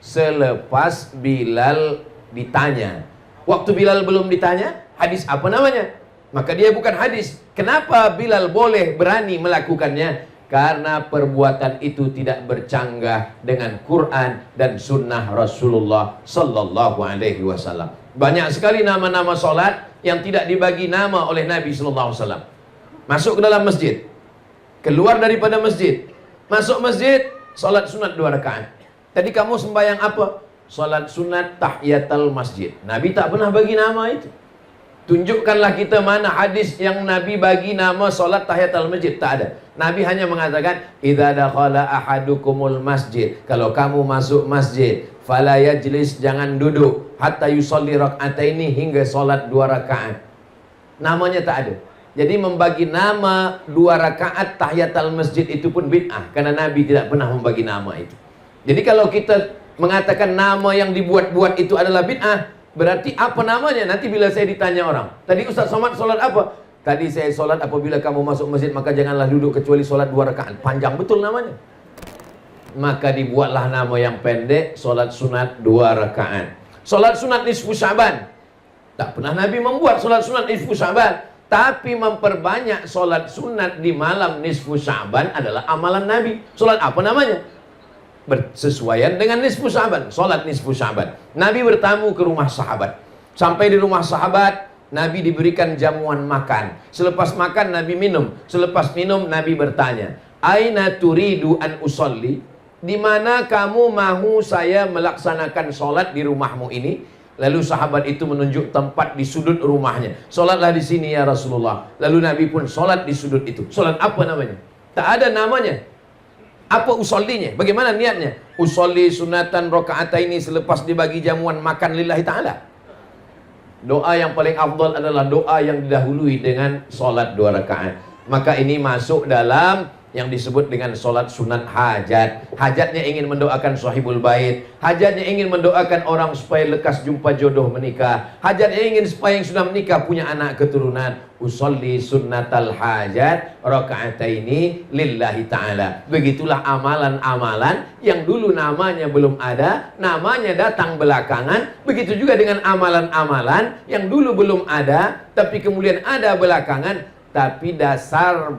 Selepas Bilal ditanya, waktu Bilal belum ditanya, hadis apa namanya? Maka dia bukan hadis. Kenapa Bilal boleh berani melakukannya? Karena perbuatan itu tidak bercanggah dengan Quran dan sunnah Rasulullah Sallallahu Alaihi Wasallam. Banyak sekali nama-nama solat yang tidak dibagi nama oleh Nabi Sallallahu Alaihi Wasallam. Masuk ke dalam masjid, keluar daripada masjid, masuk masjid, solat sunat 2 rakaat. Tadi kamu sembahyang apa? Solat sunat tahiyatul masjid. Nabi tak pernah bagi nama itu. Tunjukkanlah kita mana hadis yang Nabi bagi nama solat tahiyatul masjid. Tak ada. Nabi hanya mengatakan, idza dakhala ahadukumul masjid, kalau kamu masuk masjid, fala yajlis, jangan duduk, hatta yusalli rak'ataini, hingga solat 2 rakaat. Namanya tak ada. Jadi membagi nama 2 rakaat tahiyatul masjid itu pun bid'ah, karena Nabi tidak pernah membagi nama itu. Jadi kalau kita mengatakan nama yang dibuat-buat itu adalah bid'ah, berarti apa namanya? Nanti bila saya ditanya orang, tadi Ustaz Somad solat apa? Tadi saya solat apabila kamu masuk masjid maka janganlah duduk kecuali solat 2 rakaat. Panjang betul namanya. Maka dibuatlah nama yang pendek, solat sunat 2 rakaat. Solat sunat nisfu Sya'ban. Tak pernah Nabi membuat solat sunat nisfu Sya'ban, tapi memperbanyak solat sunat di malam nisfu Sya'ban adalah amalan Nabi. Solat apa namanya? Bersesuaian dengan nisfu Sya'ban, solat nisfu Sya'ban. Nabi bertamu ke rumah sahabat. Sampai di rumah sahabat, Nabi diberikan jamuan makan. Selepas makan, Nabi minum. Selepas minum, Nabi bertanya, aina turidu an usolli? Di mana kamu mahu saya melaksanakan solat di rumahmu ini? Lalu sahabat itu menunjuk tempat di sudut rumahnya. Solatlah di sini ya Rasulullah. Lalu Nabi pun solat di sudut itu. Solat apa namanya? Tak ada namanya. Apa usollinya? Bagaimana niatnya? Usolli sunatan rakaataini, selepas dibagi jamuan makan lillahi ta'ala. Doa yang paling afdal adalah doa yang didahului dengan solat 2 rakaat. Maka ini masuk dalam yang disebut dengan solat sunat hajat. Hajatnya ingin mendoakan sahibul bait, hajatnya ingin mendoakan orang supaya lekas jumpa jodoh menikah, hajatnya ingin supaya yang sudah menikah punya anak keturunan. Usolli sunnatal hajat rakaataini lillahi ta'ala. Begitulah amalan-amalan yang dulu namanya belum ada, namanya datang belakangan. Begitu juga dengan amalan-amalan yang dulu belum ada, tapi kemudian ada belakangan. Tapi dasar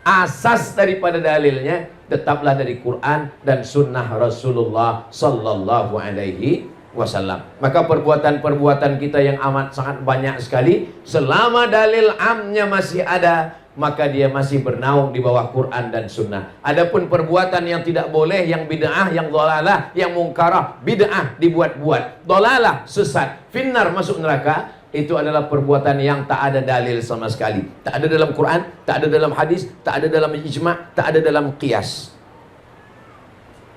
asas daripada dalilnya tetaplah dari Quran dan sunnah Rasulullah Sallallahu Alaihi Wasallam. Maka perbuatan-perbuatan kita yang amat sangat banyak sekali, selama dalil amnya masih ada, maka dia masih bernaung di bawah Quran dan sunnah. Adapun perbuatan yang tidak boleh, yang bid'ah, yang dhalalah, yang mungkarah, bid'ah dibuat-buat, dhalalah sesat, finnar masuk neraka, itu adalah perbuatan yang tak ada dalil sama sekali. Tak ada dalam Quran, tak ada dalam hadis, tak ada dalam ijma', tak ada dalam qiyas.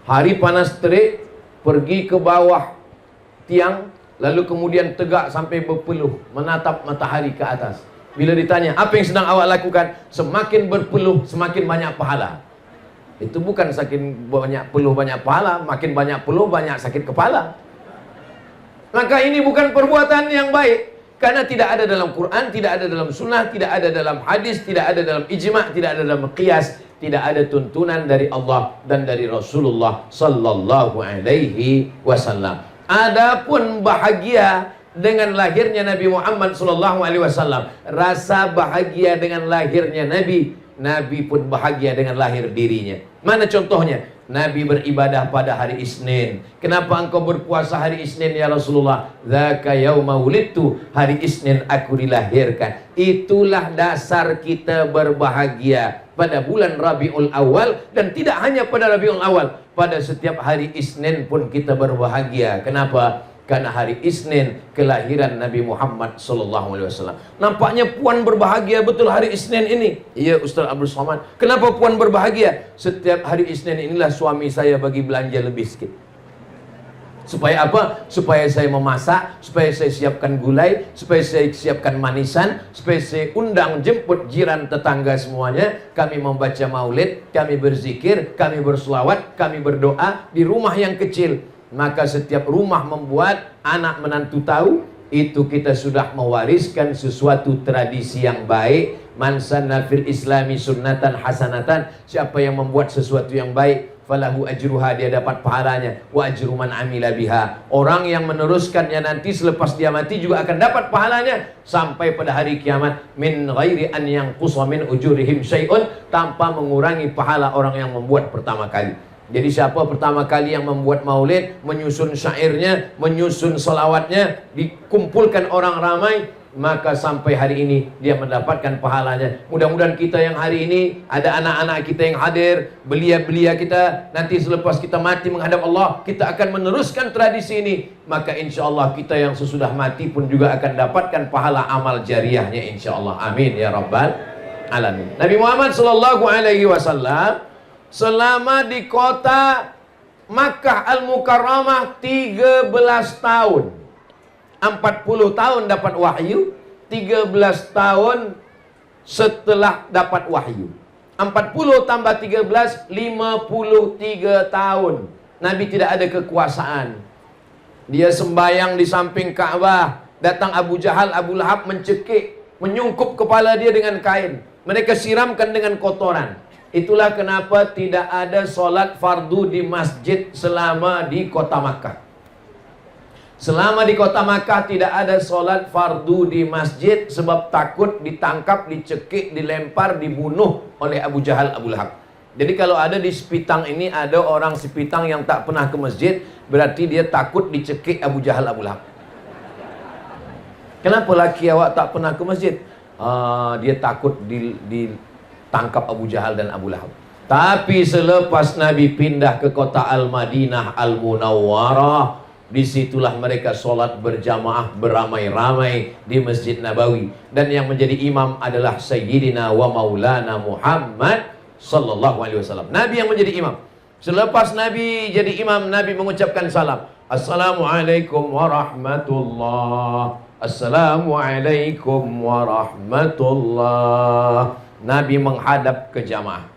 Hari panas terik, pergi ke bawah tiang, lalu kemudian tegak sampai berpeluh, menatap matahari ke atas. Bila ditanya, apa yang sedang awak lakukan? Semakin berpeluh, semakin banyak pahala. Itu bukan saking banyak peluh, banyak pahala. Makin banyak peluh, banyak sakit kepala. Maka ini bukan perbuatan yang baik. Karena tidak ada dalam Quran, tidak ada dalam sunnah, tidak ada dalam hadis, tidak ada dalam ijma', tidak ada dalam qiyas, tidak ada tuntunan dari Allah dan dari Rasulullah Sallallahu Alaihi Wasallam. Adapun bahagia dengan lahirnya Nabi Muhammad Sallallahu Alaihi Wasallam, rasa bahagia dengan lahirnya Nabi, Nabi pun bahagia dengan lahir dirinya. Mana contohnya? Nabi beribadah pada hari Isnin. Kenapa engkau berpuasa hari Isnin ya Rasulullah? Dzaka yauma wulidtu, hari Isnin aku dilahirkan. Itulah dasar kita berbahagia pada bulan Rabiul Awal, dan tidak hanya pada Rabiul Awal, pada setiap hari Isnin pun kita berbahagia. Kenapa? Karena hari Isnin kelahiran Nabi Muhammad SAW. Nampaknya puan berbahagia betul hari Isnin ini. Iya Ustaz Abdul Somad. Kenapa puan berbahagia? Setiap hari Isnin inilah suami saya bagi belanja lebih sikit. Supaya apa? Supaya saya memasak, supaya saya siapkan gulai, supaya saya siapkan manisan, supaya saya undang jemput jiran tetangga semuanya. Kami membaca maulid, kami berzikir, kami berselawat, kami berdoa di rumah yang kecil. Maka setiap rumah membuat anak menantu tahu, itu kita sudah mewariskan sesuatu tradisi yang baik. Man sanna fil islami sunnatan hasanatan, siapa yang membuat sesuatu yang baik, falahu ajruha, dia dapat pahalanya, wa ajru man amila biha, orang yang meneruskannya nanti selepas dia mati juga akan dapat pahalanya sampai pada hari kiamat, min ghairi an yanqusa min ujurihim syai'un, tanpa mengurangi pahala orang yang membuat pertama kali. Jadi siapa pertama kali yang membuat maulid, menyusun syairnya, menyusun selawatnya, dikumpulkan orang ramai, maka sampai hari ini dia mendapatkan pahalanya. Mudah-mudahan kita yang hari ini ada anak-anak kita yang hadir, belia-belia kita, nanti selepas kita mati menghadap Allah, kita akan meneruskan tradisi ini. Maka insya Allah kita yang sesudah mati pun juga akan dapatkan pahala amal jariahnya insya Allah. Amin ya rabbal alamin. Nabi Muhammad sallallahu alaihi wasallam selama di kota Makkah Al-Mukarramah 13 tahun. 40 tahun dapat wahyu, 13 tahun setelah dapat wahyu. 40 tambah 13, 53 tahun. Nabi tidak ada kekuasaan. Dia sembayang di samping Ka'bah. Datang Abu Jahal, Abu Lahab mencekik, menyungkup kepala dia dengan kain. Mereka siramkan dengan kotoran. Itulah kenapa tidak ada solat fardu di masjid selama di kota Makkah. Selama di kota Makkah tidak ada solat fardu di masjid, sebab takut ditangkap, dicekik, dilempar, dibunuh oleh Abu Jahal, Abu Lahab. Jadi kalau ada di Sepitang ini ada orang Sepitang yang tak pernah ke masjid, berarti dia takut dicekik Abu Jahal, Abu Lahab. Kenapa laki awak tak pernah ke masjid? Dia takut ditangkap Abu Jahal dan Abu Lahab. Tapi selepas Nabi pindah ke kota Al-Madinah Al-Munawwarah, disitulah mereka sholat berjamaah beramai-ramai di Masjid Nabawi. Dan yang menjadi imam adalah Sayyidina wa Maulana Muhammad sallallahu alaihi wasallam. Nabi yang menjadi imam. Selepas Nabi jadi imam, Nabi mengucapkan salam. Assalamualaikum warahmatullah. Assalamualaikum warahmatullah. Nabi menghadap ke jamaah.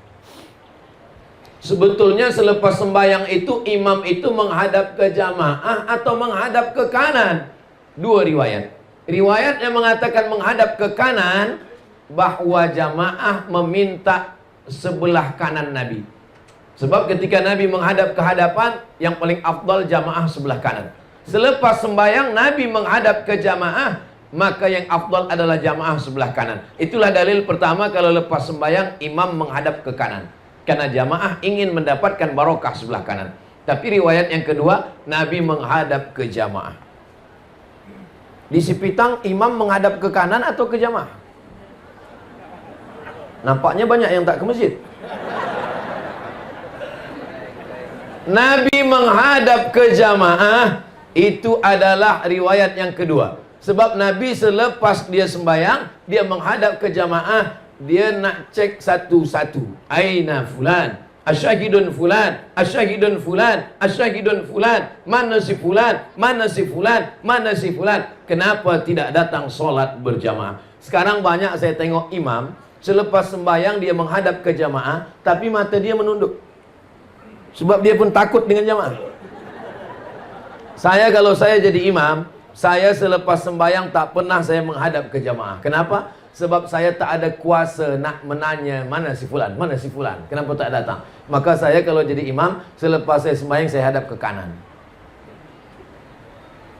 Sebetulnya selepas sembahyang itu imam itu menghadap ke jamaah atau menghadap ke kanan? Dua riwayat. Riwayat yang mengatakan menghadap ke kanan, bahwa jamaah meminta sebelah kanan Nabi. Sebab ketika Nabi menghadap ke hadapan, yang paling afdal jamaah sebelah kanan. Selepas sembahyang Nabi menghadap ke jamaah, maka yang afdal adalah jamaah sebelah kanan. Itulah dalil pertama kalau lepas sembahyang imam menghadap ke kanan. Karena jamaah ingin mendapatkan barokah sebelah kanan. Tapi riwayat yang kedua, Nabi menghadap ke jamaah. Di Sepitang, imam menghadap ke kanan atau ke jamaah? Nampaknya banyak yang tak ke masjid. Nabi menghadap ke jamaah, itu adalah riwayat yang kedua. Sebab Nabi selepas dia sembahyang, dia menghadap ke jamaah, dia nak cek satu-satu. Aina fulan, asyahidun fulan, asyahidun fulan, asyahidun fulan, mana si fulan, mana si fulan, mana si fulan. Kenapa tidak datang solat berjamaah? Sekarang banyak saya tengok imam, selepas sembahyang dia menghadap ke jamaah, tapi mata dia menunduk. Sebab dia pun takut dengan jamaah. Saya kalau saya jadi imam, saya selepas sembahyang tak pernah saya menghadap ke jamaah. Kenapa? Sebab saya tak ada kuasa nak menanya mana si fulan, mana si fulan, kenapa tak datang. Maka saya kalau jadi imam, selepas saya sembahyang saya hadap ke kanan,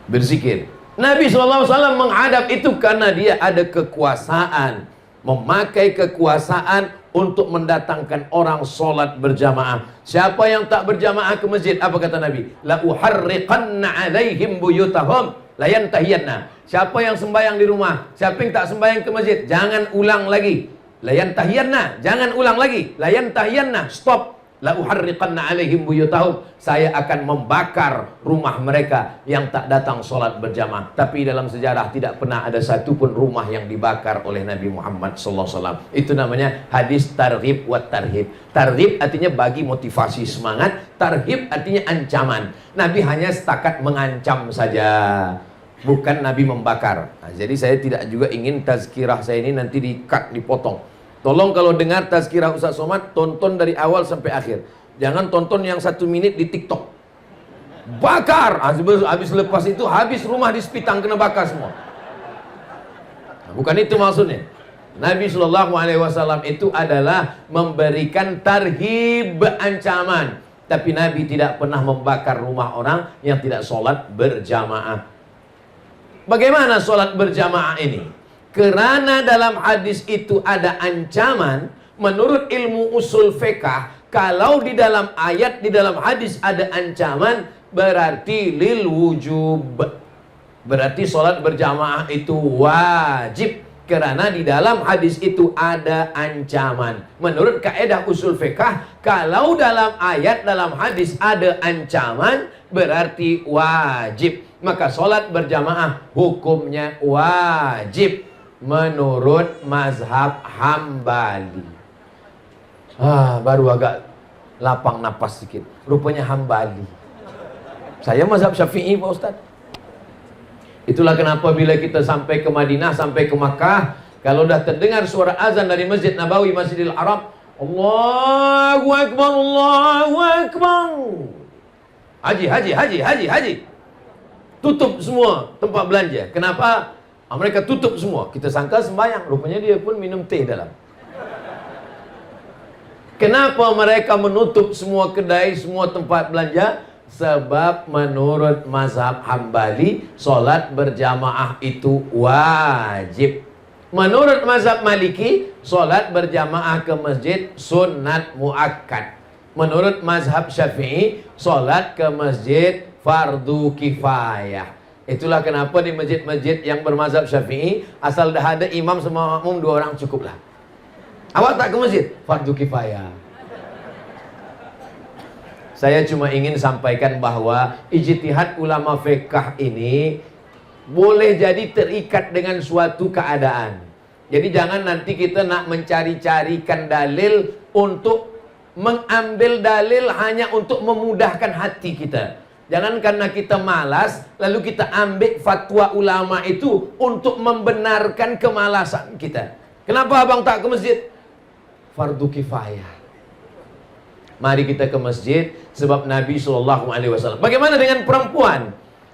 berzikir. Nabi SAW menghadap itu karena dia ada kekuasaan, memakai kekuasaan untuk mendatangkan orang solat berjamaah. Siapa yang tak berjamaah ke masjid, apa kata Nabi? La uharriqanna alaihim buyutahum layan tahiyanna. Siapa yang sembahyang di rumah, siapa yang tak sembahyang ke masjid, jangan ulang lagi. Layan tahiyanna, jangan ulang lagi. Layan tahiyanna, stop. La uharriqanna alaihim buyutahum. Saya akan membakar rumah mereka yang tak datang sholat berjamaah. Tapi dalam sejarah tidak pernah ada satupun rumah yang dibakar oleh Nabi Muhammad SAW. Itu namanya hadis targhib wa tarhib. Targhib artinya bagi motivasi semangat, tarhib artinya ancaman. Nabi hanya setakat mengancam saja, bukan Nabi membakar. Nah, jadi saya tidak juga ingin tazkirah saya ini nanti di-cut, dipotong. Tolong kalau dengar tazkirah Ustaz Somad, tonton dari awal sampai akhir. Jangan tonton yang 1 menit di TikTok. Bakar! Habis lepas itu, habis rumah di Sepitang kena bakar semua. Nah, bukan itu maksudnya. Nabi SAW itu adalah memberikan tarhib, ancaman. Tapi Nabi tidak pernah membakar rumah orang yang tidak sholat berjamaah. Bagaimana sholat berjamaah ini? Kerana dalam hadis itu ada ancaman. Menurut ilmu usul fiqh, kalau di dalam ayat, di dalam hadis ada ancaman, berarti lil wujub, berarti sholat berjamaah itu wajib. Kerana di dalam hadis itu ada ancaman. Menurut kaidah usul fiqh, kalau dalam ayat, dalam hadis ada ancaman, berarti wajib. Maka sholat berjamaah hukumnya wajib menurut mazhab Hambali. Baru agak lapang napas sedikit. Rupanya Hambali. Saya mazhab Syafi'i, Pak Ustaz. Itulah kenapa bila kita sampai ke Madinah, sampai ke Makkah, kalau dah terdengar suara azan dari Masjid Nabawi, Masjidil Haram, Allahu Akbar, Allahu Akbar. Haji, haji, haji, haji, haji. Tutup semua tempat belanja. Kenapa? Mereka tutup semua. Kita sangka sembahyang, rupanya dia pun minum teh dalam. Kenapa mereka menutup semua kedai, semua tempat belanja? Sebab menurut mazhab Hambali, solat berjamaah itu wajib. Menurut mazhab Maliki, solat berjamaah ke masjid sunat muakkad. Menurut mazhab Syafi'i, solat ke masjid fardu kifayah. Itulah kenapa di masjid-masjid yang bermazhab Syafi'i, asal dah ada imam sama makmum 2 orang cukuplah. Awak tak ke masjid? Fardu kifayah. Saya cuma ingin sampaikan bahwa ijtihad ulama fiqh ini boleh jadi terikat dengan suatu keadaan. Jadi jangan nanti kita nak mencari-carikan dalil untuk mengambil dalil hanya untuk memudahkan hati kita. Jangan karena kita malas, lalu kita ambil fatwa ulama itu untuk membenarkan kemalasan kita. Kenapa abang tak ke masjid? Fardu kifayah. Mari kita ke masjid, sebab Nabi SAW. Bagaimana dengan perempuan?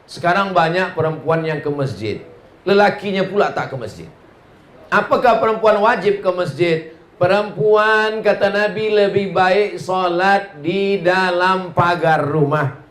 Sekarang banyak perempuan yang ke masjid, lelakinya pula tak ke masjid. Apakah perempuan wajib ke masjid? Perempuan, kata Nabi, lebih baik solat di dalam pagar rumah.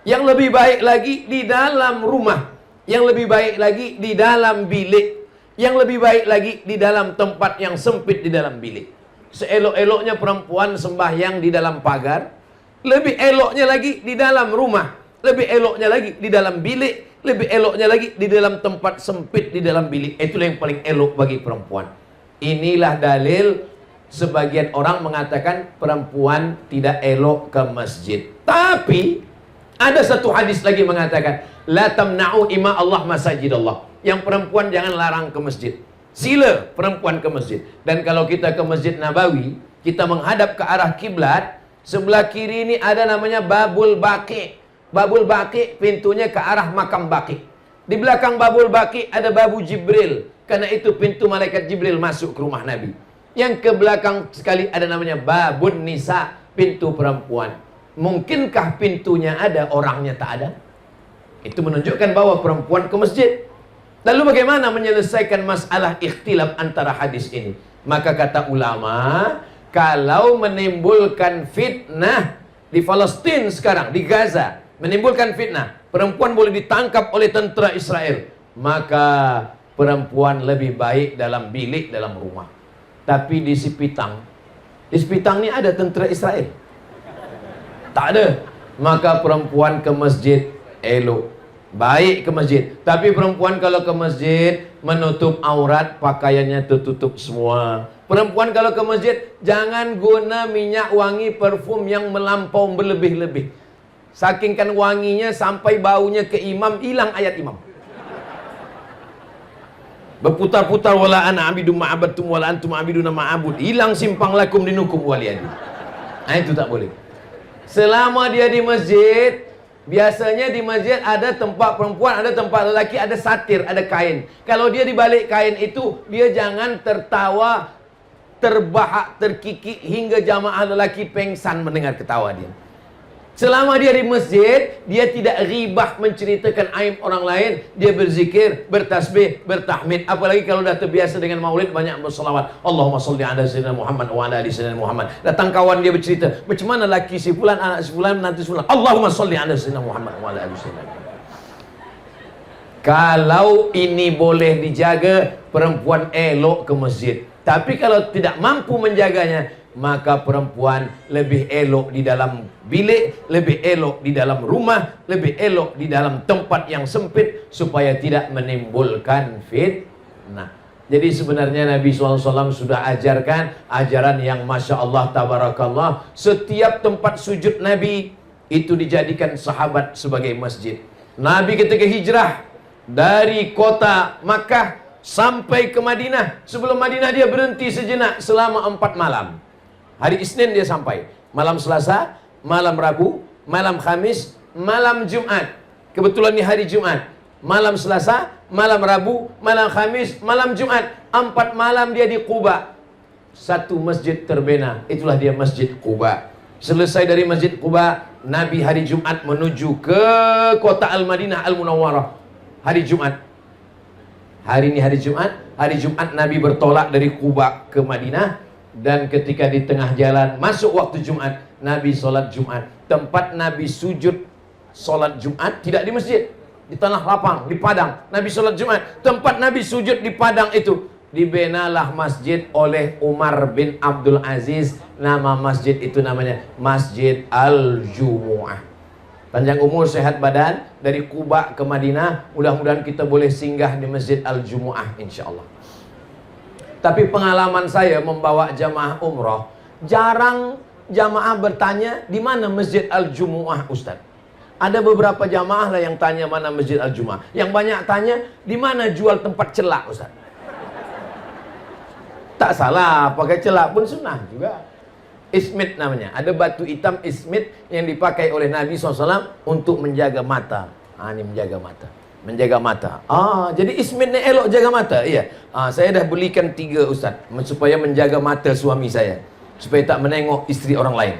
Yang lebih baik lagi di dalam rumah. Yang lebih baik lagi di dalam bilik. Yang lebih baik lagi di dalam tempat yang sempit di dalam bilik. Seelok-eloknya perempuan sembahyang di dalam pagar, lebih eloknya lagi di dalam rumah, lebih eloknya lagi di dalam bilik, lebih eloknya lagi di dalam tempat sempit di dalam bilik. Itulah yang paling elok bagi perempuan. Inilah dalil sebagian orang mengatakan perempuan tidak elok ke masjid. Tapi ada satu hadis lagi mengatakan, la tamna'u ima Allah masajid Allah. Yang perempuan jangan larang ke masjid. Sila perempuan ke masjid. Dan kalau kita ke Masjid Nabawi, kita menghadap ke arah kiblat, sebelah kiri ini ada namanya Babul Baqi. Babul Baqi pintunya ke arah makam Baqi. Di belakang Babul Baqi ada Babu Jibril. Karena itu pintu malaikat Jibril masuk ke rumah Nabi. Yang ke belakang sekali ada namanya Babun Nisa, pintu perempuan. Mungkinkah pintunya ada, orangnya tak ada? Itu menunjukkan bahwa perempuan ke masjid. Lalu bagaimana menyelesaikan masalah ikhtilaf antara hadis ini? Maka kata ulama, kalau menimbulkan fitnah di Palestina sekarang, di Gaza, menimbulkan fitnah, perempuan boleh ditangkap oleh tentera Israel, maka perempuan lebih baik dalam bilik, dalam rumah. Tapi di Sepitang ini ada tentera Israel? Tak ada. Maka perempuan ke masjid elok, baik ke masjid. Tapi perempuan kalau ke masjid menutup aurat, pakaiannya tertutup semua. Perempuan kalau ke masjid, jangan guna minyak wangi parfum yang melampau berlebih-lebih. Saking kan wanginya sampai baunya ke imam, hilang ayat imam. Berputar-putar wala ana abidu ma'abatum wala antum abiduna ma'abud. Hilang simpang lakum dinukum waliyadi. Nah, itu tak boleh. Selama dia di masjid, biasanya di masjid ada tempat perempuan, ada tempat lelaki, ada satir, ada kain. Kalau dia di balik kain itu, dia jangan tertawa, terbahak, terkikik hingga jamaah lelaki pengsan mendengar ketawa dia. Selama dia di masjid, dia tidak ribah menceritakan aib orang lain. Dia berzikir, bertasbih, bertahmid. Apalagi kalau dah terbiasa dengan maulid, banyak berselawat. Allahumma salli ala sayyidina Muhammad wa ala ali sayyidina Muhammad. Datang kawan dia bercerita, macam mana laki si fulan, anak si fulan, nanti si fulan. Allahumma salli ala sayyidina Muhammad wa ala ali sayyidina Muhammad. Kalau ini boleh dijaga, perempuan elok ke masjid. Tapi kalau tidak mampu menjaganya, maka perempuan lebih elok di dalam bilik, lebih elok di dalam rumah, lebih elok di dalam tempat yang sempit, supaya tidak menimbulkan fitnah. Jadi sebenarnya Nabi SAW sudah ajarkan ajaran yang Masya Allah Tabarakallah. Setiap tempat sujud Nabi itu dijadikan sahabat sebagai masjid. Nabi ketika hijrah dari kota Makkah sampai ke Madinah, sebelum Madinah dia berhenti sejenak selama 4 malam. Hari Isnin dia sampai, malam Selasa, malam Rabu, malam Khamis, malam Jumat. Kebetulan ini hari Jumat. Malam Selasa, malam Rabu, malam Khamis, malam Jumat. 4 malam dia di Quba. Satu masjid terbina, itulah dia Masjid Quba. Selesai dari Masjid Quba, Nabi hari Jumat menuju ke kota Al-Madinah Al-Munawwarah. Hari Jumat. Hari ini hari Jumat Nabi bertolak dari Quba ke Madinah. Dan ketika di tengah jalan masuk waktu Jumat, Nabi sholat Jumat. Tempat Nabi sujud sholat Jumat tidak di masjid, di tanah lapang, di padang. Nabi sholat Jumat, tempat Nabi sujud di padang itu dibinalah masjid oleh Umar bin Abdul Aziz. Nama masjid itu namanya Masjid Al-Jumu'ah. Panjang umur, sehat badan. Dari Quba ke Madinah, mudah-mudahan kita boleh singgah di Masjid Al-Jumu'ah insyaallah. Tapi pengalaman saya membawa jamaah umrah, jarang jamaah bertanya di mana Masjid Al-Jumu'ah Ustaz. Ada beberapa jamaah lah yang tanya mana Masjid Al-Jumu'ah. Yang banyak tanya di mana jual tempat celak Ustaz. Tak salah, pakai celak pun sunnah juga. Ismit namanya. Ada batu hitam ismit yang dipakai oleh Nabi SAW untuk menjaga mata. Ini menjaga mata. Menjaga mata. Jadi ismit ni elok jaga mata. Iya. Saya dah belikan 3 Ustaz, supaya menjaga mata suami saya, supaya tak menengok isteri orang lain.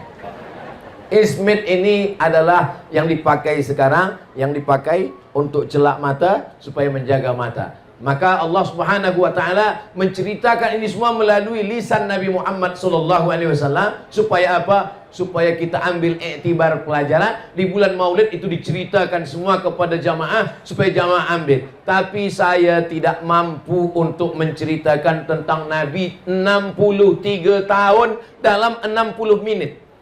Ismit ini adalah yang dipakai sekarang, yang dipakai untuk celak mata supaya menjaga mata. Maka Allah Subhanahu wa taala menceritakan ini semua melalui lisan Nabi Muhammad sallallahu alaihi wasallam, supaya apa? Supaya kita ambil iktibar pelajaran. Di bulan Maulid itu diceritakan semua kepada jamaah supaya jamaah ambil. Tapi saya tidak mampu untuk menceritakan tentang Nabi 63 tahun dalam 60 menit.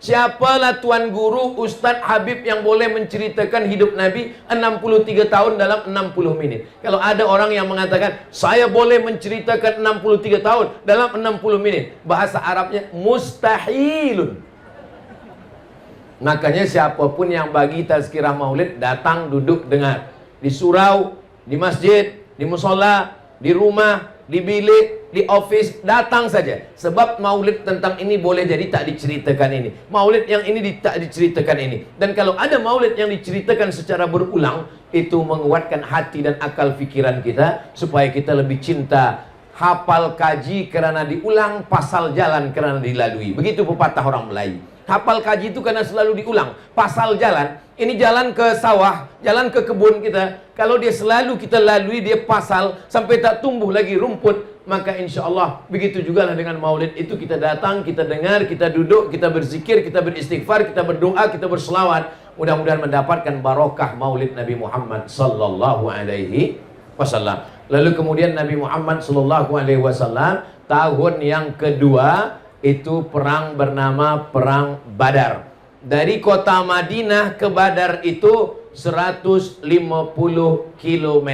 Siapalah Tuan Guru, Ustadz Habib yang boleh menceritakan hidup Nabi 63 tahun dalam 60 menit? Kalau ada orang yang mengatakan, saya boleh menceritakan 63 tahun dalam 60 menit, bahasa Arabnya mustahilun. Makanya siapapun yang bagi tazkirah maulid, datang duduk dengar. Di surau, di masjid, di musola, di rumah, di bilik, di office, datang saja. Sebab maulid tentang ini boleh jadi tak diceritakan ini, maulid yang ini tak diceritakan ini. Dan kalau ada maulid yang diceritakan secara berulang, itu menguatkan hati dan akal fikiran kita, supaya kita lebih cinta. Hafal kaji kerana diulang, pasal jalan kerana dilalui. Begitu pepatah orang Melayu. Hafal kaji itu karena selalu diulang. Pasal jalan, ini jalan ke sawah, jalan ke kebun kita. Kalau dia selalu kita lalui, dia pasal sampai tak tumbuh lagi rumput, maka insya Allah begitu juga lah dengan maulid itu. Kita datang, kita dengar, kita duduk, kita berzikir, kita beristighfar, kita berdoa, kita berselawat. Mudah-mudahan mendapatkan barokah maulid Nabi Muhammad sallallahu alaihi wasallam. Lalu kemudian Nabi Muhammad sallallahu alaihi wasallam tahun yang kedua itu perang bernama Perang Badar. Dari kota Madinah ke Badar itu 150 km.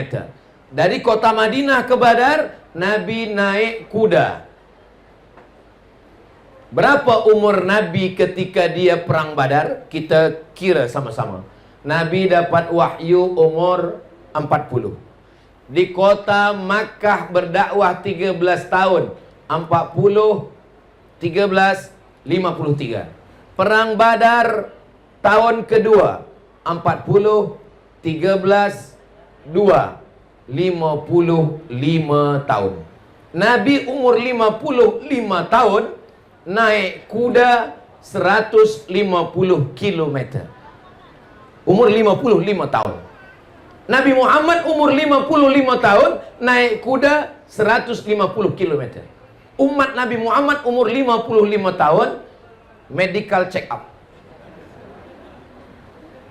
Dari kota Madinah ke Badar, Nabi naik kuda. Berapa umur Nabi ketika dia perang Badar? Kita kira sama-sama. Nabi dapat wahyu umur 40. Di kota Makkah berdakwah 13 tahun. 40, 13, 53. Perang Badar tahun kedua. 40, 13, 2. 55 tahun. Nabi umur 55 tahun naik kuda 150 km. Umur 55 tahun. Nabi Muhammad umur 55 tahun naik kuda 150 km. Umat Nabi Muhammad umur 55 tahun medical check up.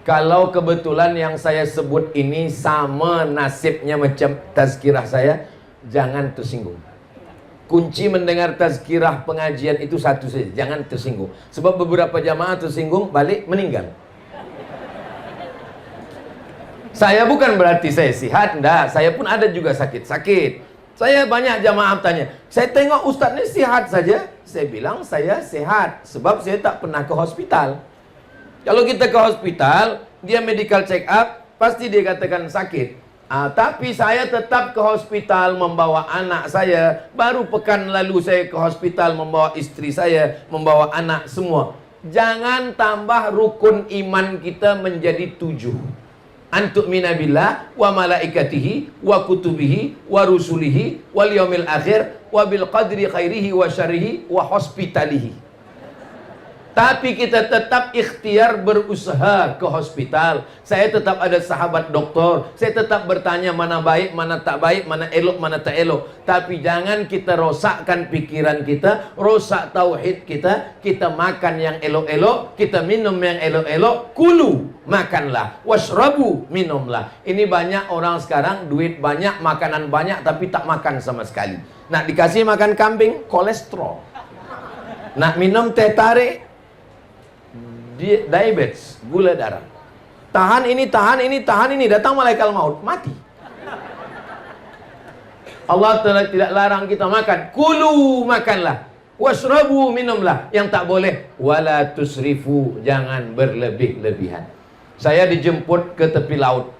Kalau kebetulan yang saya sebut ini sama nasibnya macam tazkirah saya, jangan tersinggung. Kunci mendengar tazkirah pengajian itu satu saja, jangan tersinggung. Sebab beberapa jamaah tersinggung, balik meninggal. Saya bukan berarti saya sihat, enggak. Saya pun ada juga sakit-sakit. Saya banyak jamaah tanya, saya tengok ustaz ini sihat saja. Saya bilang saya sehat, sebab saya tak pernah ke hospital. Kalau kita ke hospital, dia medical check up, pasti dia katakan sakit. Tapi saya tetap ke hospital membawa anak saya. Baru pekan lalu saya ke hospital membawa istri saya, membawa anak semua. Jangan tambah rukun iman kita menjadi 7. Antu'mina billah wa malaikatihi wa kutubihi wa rusulihi wal yaumil akhir wa bil qadri khairihi wa syarrihi wa hospitalihi. Tapi kita tetap ikhtiar berusaha ke hospital. Saya tetap ada sahabat doktor. Saya tetap bertanya mana baik, mana tak baik, mana elok, mana tak elok. Tapi jangan kita rosakkan pikiran kita, rosak tauhid kita. Kita makan yang elok-elok, kita minum yang elok-elok. Kulu, makanlah. Washrabu, minumlah. Ini banyak orang sekarang, duit banyak, makanan banyak, tapi tak makan sama sekali. Nak dikasih makan kambing, kolesterol. Nak minum teh tarik, diabetes, gula darah. Tahan ini, tahan ini, tahan ini. Datang malaikat maut, mati. Allah tidak larang kita makan. Kulu, makanlah. Washrabu, minumlah. Yang tak boleh, wala tusrifu, jangan berlebih-lebihan. Saya dijemput ke tepi laut.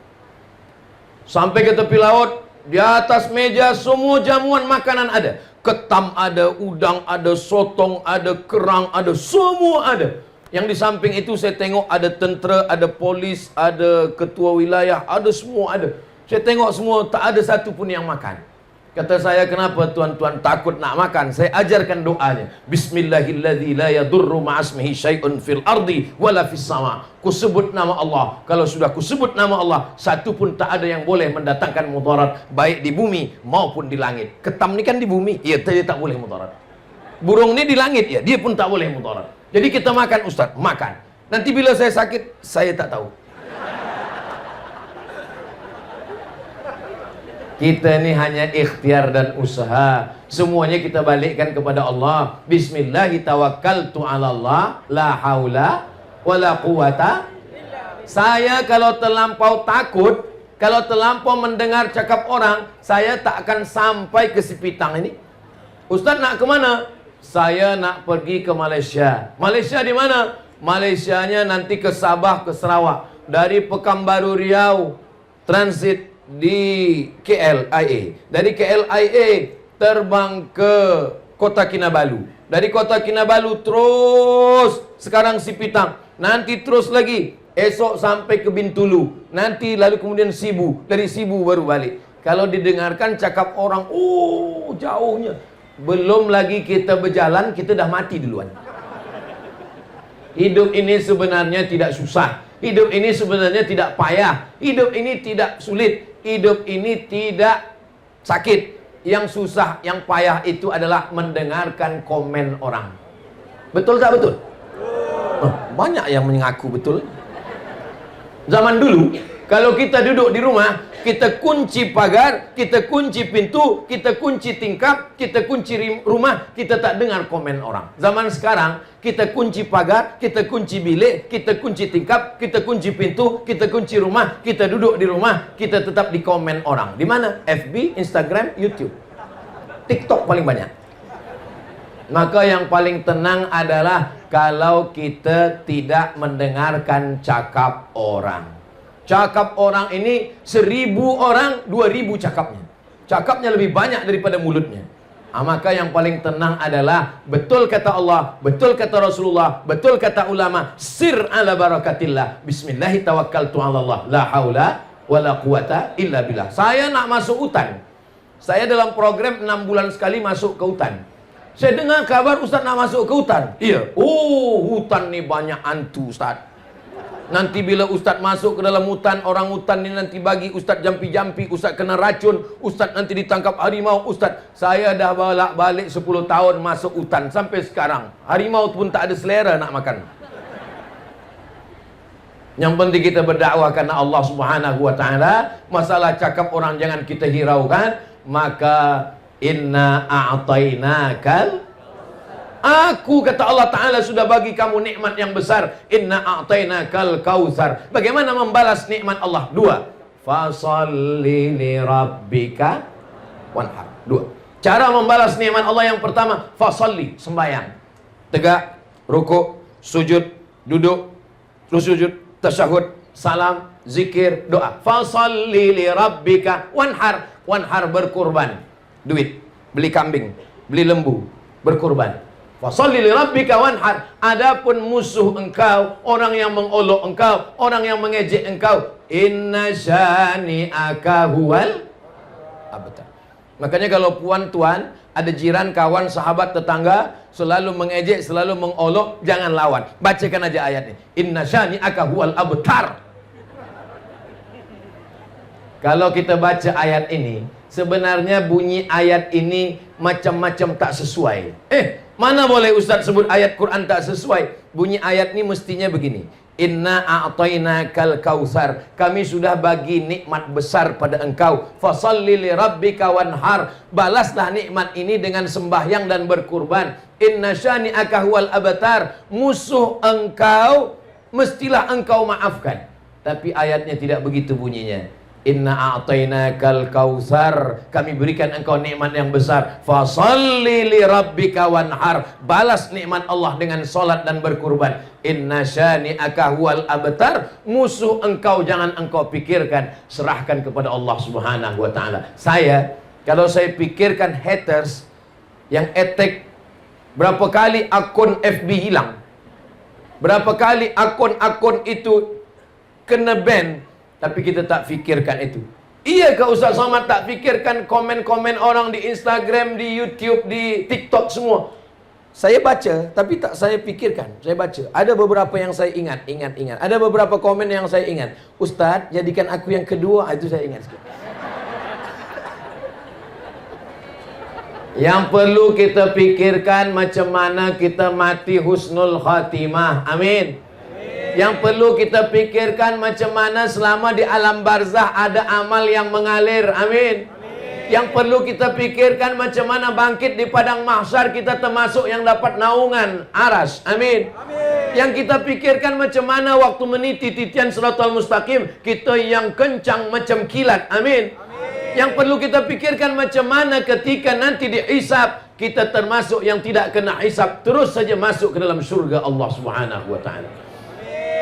Sampai ke tepi laut, di atas meja semua jamuan makanan ada. Ketam ada, udang ada, sotong ada, kerang ada, semua ada. Yang di samping itu saya tengok ada tentera, ada polis, ada ketua wilayah, ada semua ada. Saya tengok semua, tak ada satu pun yang makan. Kata saya, kenapa tuan-tuan takut nak makan? Saya ajarkan doanya. Bismillahilladzi la yadurru ma'asmihi syai'un fil ardi wala fis sama. Ku sebut nama Allah. Kalau sudah ku sebut nama Allah, satu pun tak ada yang boleh mendatangkan mudarat, baik di bumi maupun di langit. Ketam ni kan di bumi, ya dia tak boleh mudarat. Burung ni di langit, ya dia pun tak boleh mudarat. Jadi kita makan Ustaz, makan. Nanti bila saya sakit, saya tak tahu. Kita ini hanya ikhtiar dan usaha. Semuanya kita balikkan kepada Allah. Bismillahi tawakkaltu ala Allah, la haula wala quwata. Saya kalau terlampau takut, kalau terlampau mendengar cakap orang, saya tak akan sampai ke Sipitang ini. Ustaz nak ke mana? Saya nak pergi ke Malaysia. Malaysia di mana? Malaysianya nanti ke Sabah, ke Sarawak. Dari Pekanbaru Riau, transit di KLIA. Dari KLIA terbang ke Kota Kinabalu. Dari Kota Kinabalu terus sekarang Sipitang. Nanti terus lagi. Esok sampai ke Bintulu. Nanti lalu kemudian Sibu. Dari Sibu baru balik. Kalau didengarkan cakap orang, oh jauhnya. Belum lagi kita berjalan, kita dah mati duluan. Hidup ini sebenarnya tidak susah. Hidup ini sebenarnya tidak payah. Hidup ini tidak sulit. Hidup ini tidak sakit. Yang susah, yang payah itu adalah mendengarkan komen orang. Betul tak betul? Banyak yang mengaku betul. Zaman dulu, Kalau kita duduk di rumah, kita kunci pagar, kita kunci pintu, kita kunci tingkap, kita kunci rumah, kita tak dengar komen orang. Zaman sekarang, kita kunci pagar, kita kunci bilik, kita kunci tingkap, kita kunci pintu, kita kunci rumah, kita duduk di rumah, kita tetap di komen orang. Di mana? FB, Instagram, YouTube. TikTok paling banyak. Maka yang paling tenang adalah kalau kita tidak mendengarkan cakap orang. Cakap orang ini 1000 orang, 2000 cakapnya. Cakapnya lebih banyak daripada mulutnya. Maka yang paling tenang adalah betul kata Allah, betul kata Rasulullah, betul kata ulama, sir ala barakatillah. Bismillahi tawakkaltu ala Allah, la haula wala quwata illa billah. Saya nak masuk hutan. Saya dalam program 6 bulan sekali masuk ke hutan. Saya dengar kabar Ustaz nak masuk ke hutan. Iya. Oh, hutan ni banyak hantu Ustaz. Nanti bila Ustaz masuk ke dalam hutan, orang hutan ni nanti bagi Ustaz jampi-jampi, Ustaz kena racun, Ustaz nanti ditangkap harimau. Ustaz, saya dah balik 10 tahun masuk hutan sampai sekarang. Harimau pun tak ada selera nak makan. Yang penting kita berdakwah karena Allah Subhanahu wa taala. Masalah cakap orang jangan kita hiraukan. Maka inna a'tainakal, aku kata Allah Ta'ala sudah bagi kamu nikmat yang besar. Inna a'tainakal kautsar. Bagaimana membalas nikmat Allah? 2. Fasalli li rabbika wanhar. 2. Cara membalas nikmat Allah yang pertama, fasalli, sembahyang. Tegak, rukuk, sujud, duduk, terus sujud, tasyahud, salam, zikir, doa. Fasalli li rabbika wanhar. Wanhar berkurban. Duit, beli kambing, beli lembu, berkurban. Fasalli li rabbika wanhar. Adapun musuh engkau, orang yang mengolok engkau, orang yang mengejek engkau, inna syani'aka huwal abtar. Makanya kalau puan-tuan, ada jiran, kawan, sahabat, tetangga selalu mengejek, selalu mengolok, jangan lawan. Bacakan aja ayatnya. Inna syani'aka huwal abtar. Kalau kita baca ayat ini, sebenarnya bunyi ayat ini macam-macam tak sesuai. Mana boleh Ustaz sebut ayat Quran tak sesuai? Bunyi ayat ini mestinya begini. Inna a'tainakal kautsar. Kami sudah bagi nikmat besar pada engkau. Fasalli li rabbika wanhar. Balaslah nikmat ini dengan sembahyang dan berkurban. Inna syani'aka huwal abtar. Musuh engkau mestilah engkau maafkan. Tapi ayatnya tidak begitu bunyinya. Inna a'tainakal kautsar. Kami berikan engkau nikmat yang besar. Fasalli li rabbika wanhar. Balas nikmat Allah dengan salat dan berkurban. Inna syani'aka huwal abtar. Musuh engkau jangan engkau pikirkan, serahkan kepada Allah Subhanahu wa taala. Kalau saya pikirkan haters yang attack, berapa kali akun FB hilang? Berapa kali akun-akun itu kena ban? Tapi kita tak fikirkan itu. Iya ke Ustaz Somad tak fikirkan komen-komen orang di Instagram, di YouTube, di TikTok semua? Saya baca, tapi tak saya fikirkan. Saya baca. Ada beberapa yang saya ingat. Ada beberapa komen yang saya ingat. Ustaz, jadikan aku yang kedua. Itu saya ingat sikit. Yang perlu kita fikirkan macam mana kita mati husnul khatimah. Amin. Yang perlu kita pikirkan macam mana selama di alam barzah ada amal yang mengalir. Amin. Yang perlu kita pikirkan macam mana bangkit di padang mahsyar kita termasuk yang dapat naungan aras. Amin. Yang kita pikirkan macam mana waktu meniti titian siratal mustaqim kita yang kencang macam kilat. Amin. Yang perlu kita pikirkan macam mana ketika nanti dihisab kita termasuk yang tidak kena hisab, terus saja masuk ke dalam surga Allah Subhanahu wa taala.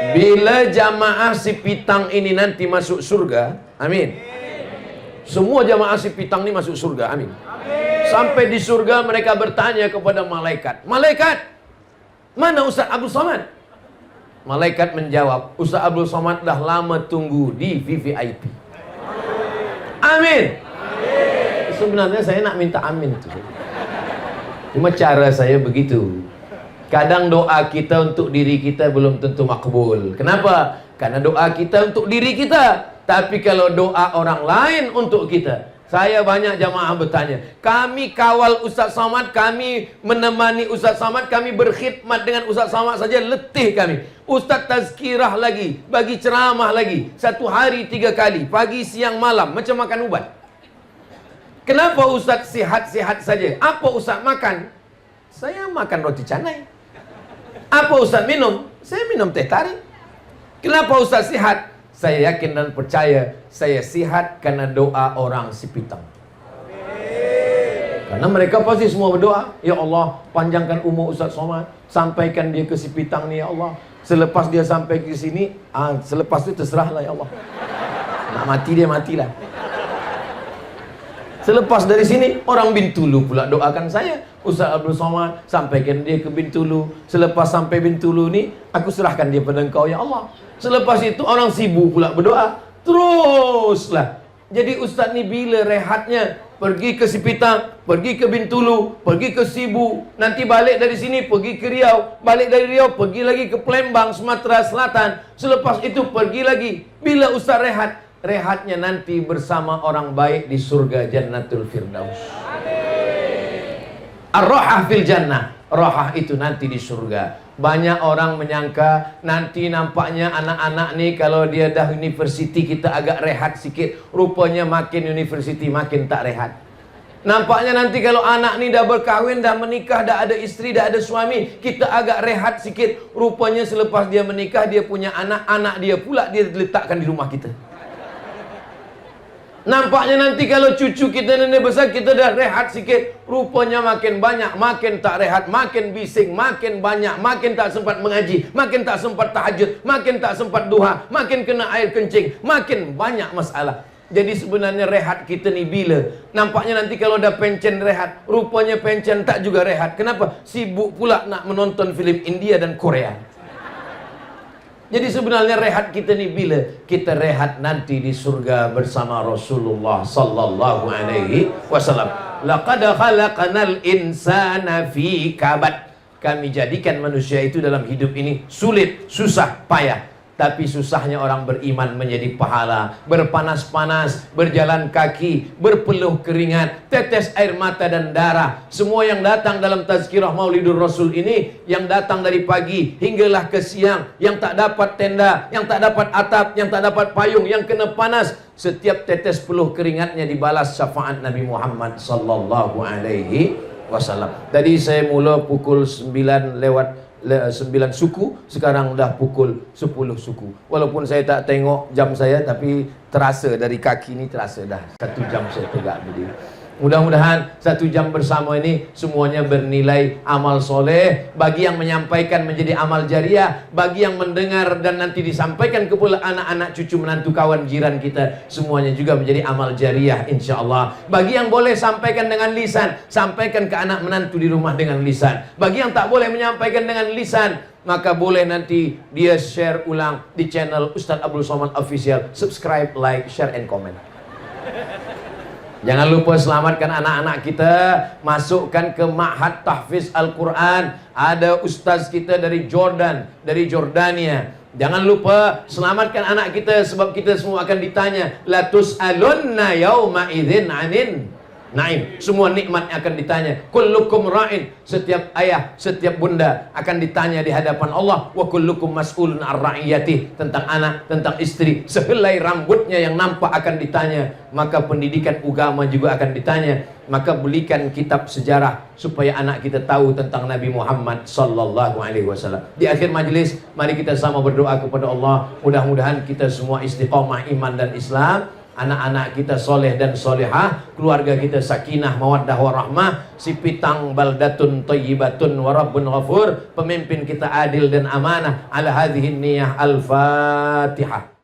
Bila jamaah si Pitang ini nanti masuk surga, amin. Semua jamaah si Pitang ini masuk surga, amin. Sampai di surga mereka bertanya kepada malaikat, malaikat, mana Ustaz Abdul Somad? Malaikat menjawab, Ustaz Abdul Somad dah lama tunggu di VVIP. Amin. Sebenarnya saya nak minta amin tu. Cuma cara saya begitu. Kadang doa kita untuk diri kita belum tentu makbul. Kenapa? Karena doa kita untuk diri kita. Tapi kalau doa orang lain untuk kita, Saya banyak jamaah bertanya, kami kawal Ustaz Somad, kami menemani Ustaz Somad, kami berkhidmat dengan Ustaz Somad saja letih kami. Ustaz tazkirah lagi, bagi ceramah lagi, 1 hari 3 kali, pagi, siang, malam, macam makan ubat. Kenapa Ustaz sihat-sihat saja? Apa Ustaz makan? Saya makan roti canai. Apa Ustaz minum? Saya minum teh tarik. Kenapa Ustaz sihat? Saya yakin dan percaya saya sihat karena doa orang Sipitang. Karena mereka pasti semua berdoa, ya Allah, panjangkan umur Ustaz Somad, sampaikan dia ke Sipitang ni ya Allah. Selepas dia sampai ke sini, selepas itu terserahlah ya Allah. Nak mati dia matilah. Selepas dari sini, orang Bintulu pula doakan saya, Ustaz Abdul Somad, sampaikan dia ke Bintulu. Selepas sampai Bintulu ni, aku serahkan dia pada engkau ya Allah. Selepas itu orang Sibu pula berdoa. Teruslah. Jadi Ustaz ni bila rehatnya? Pergi ke Sipitang, pergi ke Bintulu, pergi ke Sibu, nanti balik dari sini pergi ke Riau, balik dari Riau pergi lagi ke Palembang, Sumatera Selatan. Selepas itu pergi lagi. Bila Ustaz rehat? Rehatnya nanti bersama orang baik di surga Jannatul Firdaus. Ar-Rahah fil Jannah. Rahah itu nanti di surga. Banyak orang menyangka nanti nampaknya anak-anak nih kalau dia dah universiti kita agak rehat sikit. Rupanya makin universiti makin tak rehat. Nampaknya nanti kalau anak nih dah berkahwin, dah menikah, dah ada istri, dah ada suami, kita agak rehat sikit. Rupanya selepas dia menikah, dia punya anak, anak dia pula dia letakkan di rumah kita. Nampaknya nanti kalau cucu kita nenek besar, kita dah rehat sikit. Rupanya makin banyak, makin tak rehat, makin bising, makin banyak, makin tak sempat mengaji, makin tak sempat tahajud, makin tak sempat duha, makin kena air kencing, makin banyak masalah. Jadi sebenarnya rehat kita ni bila? Nampaknya nanti kalau dah pencen rehat, rupanya pencen tak juga rehat. Kenapa? Sibuk pula nak menonton filem India dan Korea. Jadi sebenarnya rehat kita ni bila? Kita rehat nanti di surga bersama Rasulullah sallallahu alaihi wasallam. Laqad khalaqnal insana fi kabad. Kami jadikan manusia itu dalam hidup ini sulit, susah, payah. Tapi susahnya orang beriman menjadi pahala. Berpanas-panas, berjalan kaki, berpeluh keringat, tetes air mata dan darah. Semua yang datang dalam tazkirah Maulidur Rasul ini, yang datang dari pagi hinggalah ke siang, yang tak dapat tenda, yang tak dapat atap, yang tak dapat payung, yang kena panas, setiap tetes peluh keringatnya dibalas syafaat Nabi Muhammad sallallahu alaihi wasallam. Tadi saya mula pukul 9 lewat 9 suku, sekarang dah pukul 10 suku. Walaupun saya tak tengok jam saya, tapi terasa dari kaki ni terasa dah 1 jam saya tegak berdiri. Mudah-mudahan 1 jam bersama ini semuanya bernilai amal soleh. Bagi yang menyampaikan menjadi amal jariah, bagi yang mendengar dan nanti disampaikan kepada anak-anak, cucu, menantu, kawan, jiran kita, semuanya juga menjadi amal jariah insyaAllah. Bagi yang boleh sampaikan dengan lisan, sampaikan ke anak menantu di rumah dengan lisan. Bagi yang tak boleh menyampaikan dengan lisan, maka boleh nanti dia share ulang di channel Ustaz Abdul Somad Official. Subscribe, like, share and comment. Jangan lupa selamatkan anak-anak kita, masukkan ke Ma'had Tahfiz Al-Quran. Ada ustaz kita dari Jordan, dari Jordania. Jangan lupa selamatkan anak kita, sebab kita semua akan ditanya. La tus'alunna yawma idzin 'anin na'im. Semua nikmat akan ditanya. Kullukum ra'in. Setiap ayah, setiap bunda akan ditanya di hadapan Allah. Wa kullukum mas'ulun ar ra'iyati. Tentang anak, tentang istri, sehelai rambutnya yang nampak akan ditanya. Maka pendidikan agama juga akan ditanya. Maka belikan kitab sejarah supaya anak kita tahu tentang Nabi Muhammad sallallahu alaihi wasallam. Di akhir majlis, mari kita sama berdoa kepada Allah. Mudah-mudahan kita semua istiqamah iman dan Islam. Anak-anak kita soleh dan solehah, keluarga kita sakinah, mawaddah warahmah, Sipitang baldatun thayyibatun wa rabbun ghafur, pemimpin kita adil dan amanah. Ala hadhihi niyah al-Fatihah.